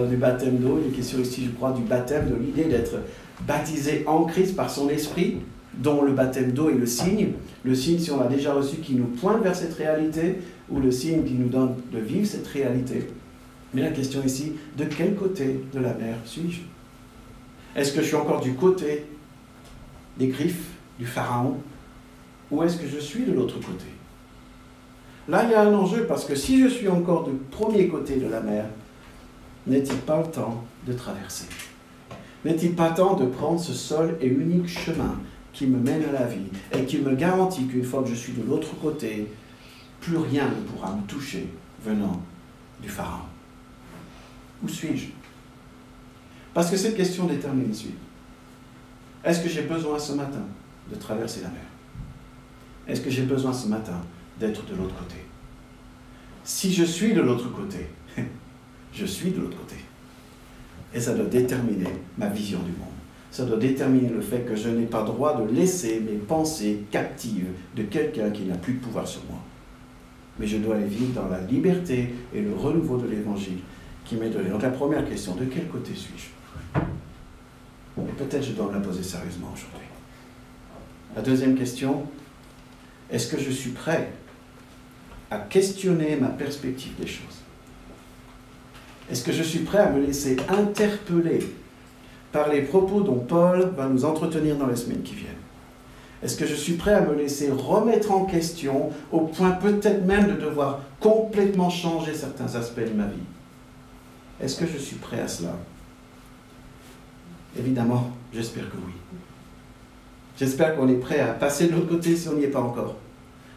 du baptême d'eau. Il est question ici, je crois, du baptême, de l'idée d'être baptisé en Christ par son esprit, dont le baptême d'eau est le signe. Le signe, si on l'a déjà reçu, qui nous pointe vers cette réalité, ou le signe qui nous donne de vivre cette réalité. Mais la question ici, de quel côté de la mer suis-je? Est-ce que je suis encore du côté des griffes du Pharaon? Ou est-ce que je suis de l'autre côté? Là, il y a un enjeu, parce que si je suis encore du premier côté de la mer, n'est-il pas le temps de traverser? N'est-il pas temps de prendre ce seul et unique chemin qui me mène à la vie et qui me garantit qu'une fois que je suis de l'autre côté, plus rien ne pourra me toucher venant du Pharaon? Où suis-je? Parce que cette question détermine la suite. Est-ce que j'ai besoin ce matin de traverser la mer? Est-ce que j'ai besoin ce matin d'être de l'autre côté? Si je suis de l'autre côté, je suis de l'autre côté. Et ça doit déterminer ma vision du monde. Ça doit déterminer le fait que je n'ai pas droit de laisser mes pensées captives de quelqu'un qui n'a plus de pouvoir sur moi. Mais je dois les vivre dans la liberté et le renouveau de l'Évangile qui m'est donné. Donc la première question, de quel côté suis-je? Et peut-être je dois me la poser sérieusement aujourd'hui. La deuxième question, est-ce que je suis prêt à questionner ma perspective des choses? Est-ce que je suis prêt à me laisser interpeller par les propos dont Paul va nous entretenir dans les semaines qui viennent? Est-ce que je suis prêt à me laisser remettre en question au point peut-être même de devoir complètement changer certains aspects de ma vie? Est-ce que je suis prêt à cela? Évidemment, j'espère que oui. J'espère qu'on est prêt à passer de l'autre côté si on n'y est pas encore.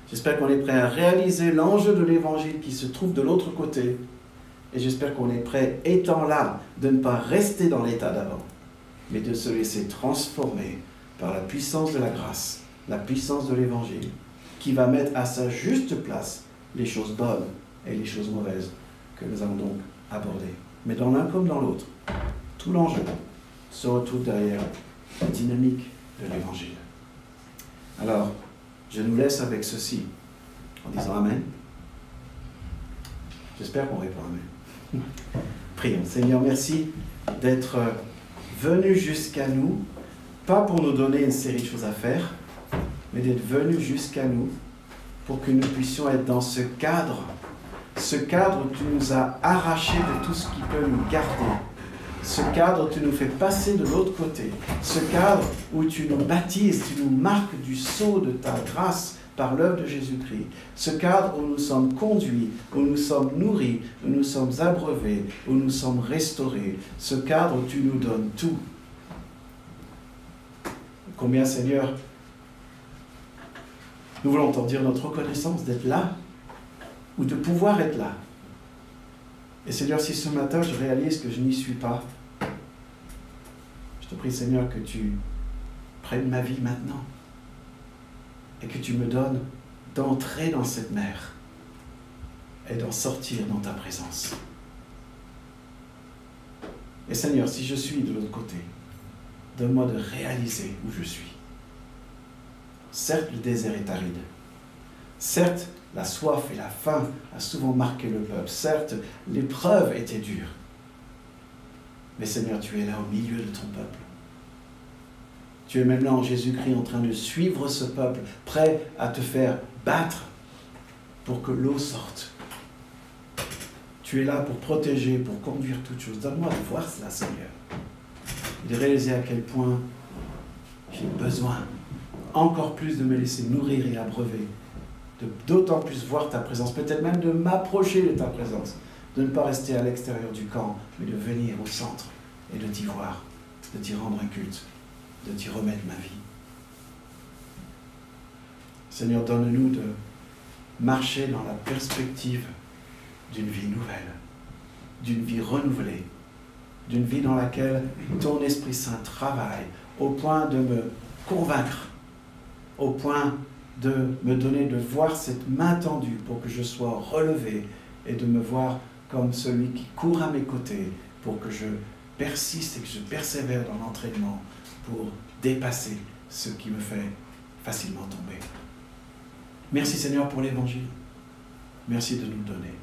J'espère qu'on est prêt à réaliser l'enjeu de l'Évangile qui se trouve de l'autre côté. Et j'espère qu'on est prêt, étant là, de ne pas rester dans l'état d'avant, mais de se laisser transformer par la puissance de la grâce, la puissance de l'Évangile, qui va mettre à sa juste place les choses bonnes et les choses mauvaises que nous allons donc aborder. Mais dans l'un comme dans l'autre, tout l'enjeu se retrouve derrière la dynamique de l'Évangile. Alors, je nous laisse avec ceci, en disant Amen. J'espère qu'on répond Amen. Prions. Seigneur, merci d'être venu jusqu'à nous, pas pour nous donner une série de choses à faire, mais d'être venu jusqu'à nous pour que nous puissions être dans ce cadre où tu nous as arrachés de tout ce qui peut nous garder ce cadre où tu nous fais passer de l'autre côté, ce cadre où tu nous baptises, tu nous marques du sceau de ta grâce par l'œuvre de Jésus-Christ, ce cadre où nous sommes conduits, où nous sommes nourris, où nous sommes abreuvés, où nous sommes restaurés, ce cadre où tu nous donnes tout. Combien, Seigneur, nous voulons t'en dire notre reconnaissance d'être là, ou de pouvoir être là. Et Seigneur, si ce matin je réalise que je n'y suis pas, je te prie, Seigneur, que tu prennes ma vie maintenant et que tu me donnes d'entrer dans cette mer et d'en sortir dans ta présence. Et Seigneur, si je suis de l'autre côté, donne-moi de réaliser où je suis. Certes, le désert est aride. Certes, la soif et la faim a souvent marqué le peuple. Certes, l'épreuve était dure. Mais Seigneur, tu es là au milieu de ton peuple. Tu es même là en Jésus-Christ en train de suivre ce peuple, prêt à te faire battre pour que l'eau sorte. Tu es là pour protéger, pour conduire toutes choses. Donne-moi de voir cela, Seigneur. Et de réaliser à quel point j'ai besoin encore plus de me laisser nourrir et abreuver, d'autant plus voir ta présence, peut-être même de m'approcher de ta présence, de ne pas rester à l'extérieur du camp, mais de venir au centre et de t'y voir, de t'y rendre un culte, de t'y remettre ma vie. Seigneur, donne-nous de marcher dans la perspective d'une vie nouvelle, d'une vie renouvelée, d'une vie dans laquelle ton Esprit Saint travaille au point de me convaincre, au point de me donner de voir cette main tendue pour que je sois relevé et de me voir comme celui qui court à mes côtés pour que je persiste et que je persévère dans l'entraînement pour dépasser ce qui me fait facilement tomber. Merci Seigneur pour l'Évangile. Merci de nous le donner.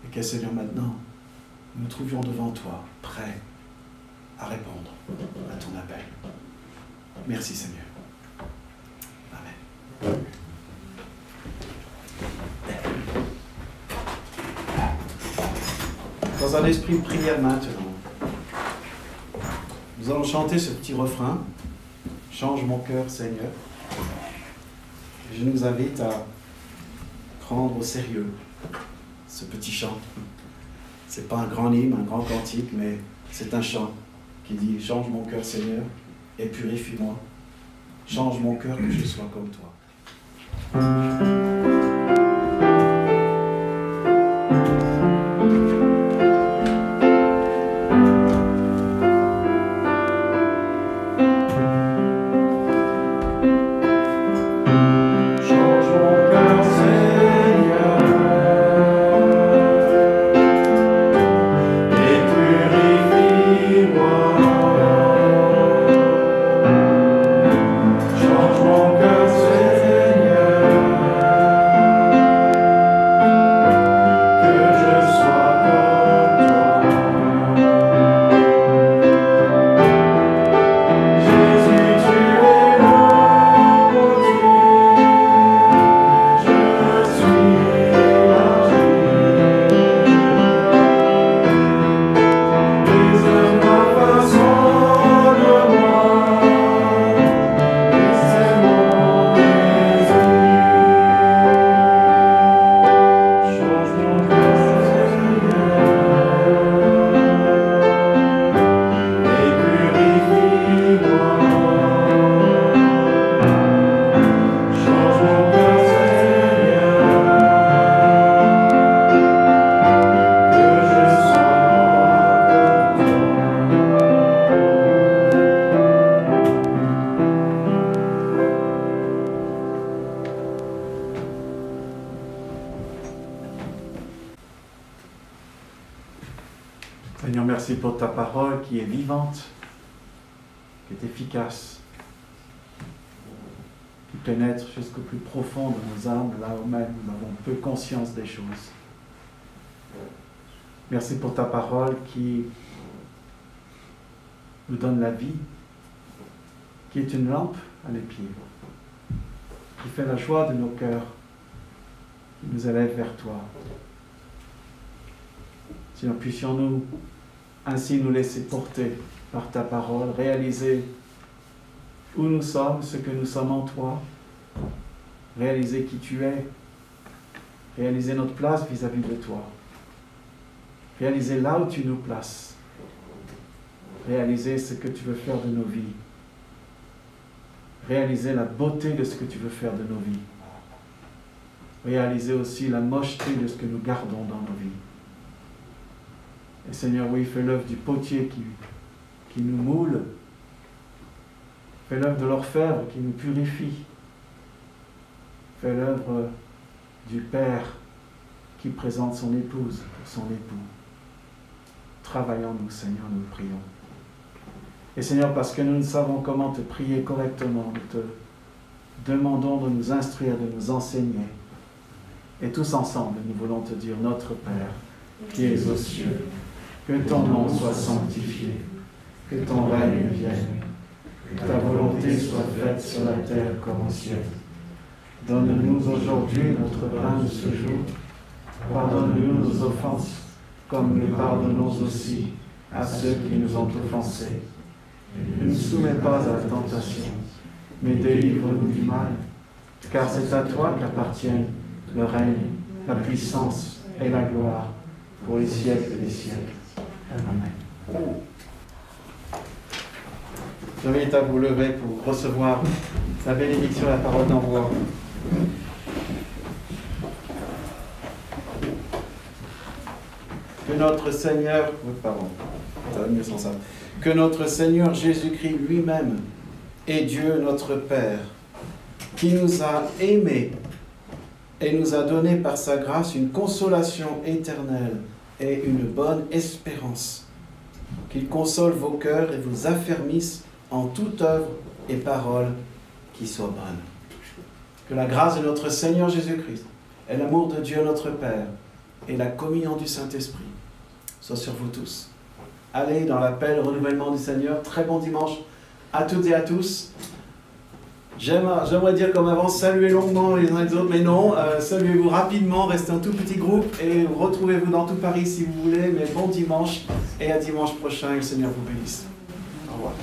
Et que Seigneur maintenant, nous nous trouvions devant toi, prêts à répondre à ton appel. Merci Seigneur. Amen. Dans un esprit de prière maintenant, nous allons chanter ce petit refrain, « Change mon cœur, Seigneur ». Je nous invite à prendre au sérieux ce petit chant. Ce n'est pas un grand hymne, un grand cantique, mais c'est un chant qui dit « Change mon cœur, Seigneur, et purifie-moi. Change mon cœur que je sois comme toi. » Seigneur, merci pour ta parole qui est vivante, qui est efficace, qui pénètre jusqu'au plus profond de nos âmes, là où même nous avons peu conscience des choses. Merci pour ta parole qui nous donne la vie, qui est une lampe à mes pieds, qui fait la joie de nos cœurs, qui nous élève vers toi. Seigneur, puissions-nous ainsi nous laisser porter par ta parole, réaliser où nous sommes, ce que nous sommes en toi, réaliser qui tu es, réaliser notre place vis-à-vis de toi, réaliser là où tu nous places, réaliser ce que tu veux faire de nos vies, réaliser la beauté de ce que tu veux faire de nos vies, réaliser aussi la mocheté de ce que nous gardons dans nos vies. Et Seigneur, oui, fais l'œuvre du potier qui nous moule, fais l'œuvre de l'orfèvre qui nous purifie, fais l'œuvre du Père qui présente son épouse pour son époux. Travaillons-nous, Seigneur, nous le prions. Et Seigneur, parce que nous ne savons comment te prier correctement, nous te demandons de nous instruire, de nous enseigner. Et tous ensemble, nous voulons te dire, notre Père, qui es aux cieux, que ton nom soit sanctifié, que ton règne vienne, que ta volonté soit faite sur la terre comme au ciel. Donne-nous aujourd'hui notre pain de ce jour. Pardonne-nous nos offenses, comme nous pardonnons aussi à ceux qui nous ont offensés. Ne nous soumets pas à la tentation, mais délivre-nous du mal, car c'est à toi qu'appartiennent le règne, la puissance et la gloire pour les siècles des siècles. Amen. Je vous invite à vous lever pour recevoir la bénédiction et la parole d'envoi. Que notre Seigneur, ça va mieux sans ça. Que notre Seigneur Jésus-Christ lui-même est Dieu notre Père, qui nous a aimés et nous a donné par sa grâce une consolation éternelle et une bonne espérance. Qu'il console vos cœurs et vous affermisse en toute œuvre et parole qui soit bonne. Que la grâce de notre Seigneur Jésus-Christ et l'amour de Dieu notre Père et la communion du Saint-Esprit soient sur vous tous. Allez dans l'appel renouvellement du Seigneur. Très bon dimanche à toutes et à tous. J'aimerais dire comme avant, saluez longuement les uns les autres, mais non, saluez-vous rapidement, restez un tout petit groupe et retrouvez-vous dans tout Paris si vous voulez, mais bon dimanche et à dimanche prochain, et le Seigneur vous bénisse. Au revoir.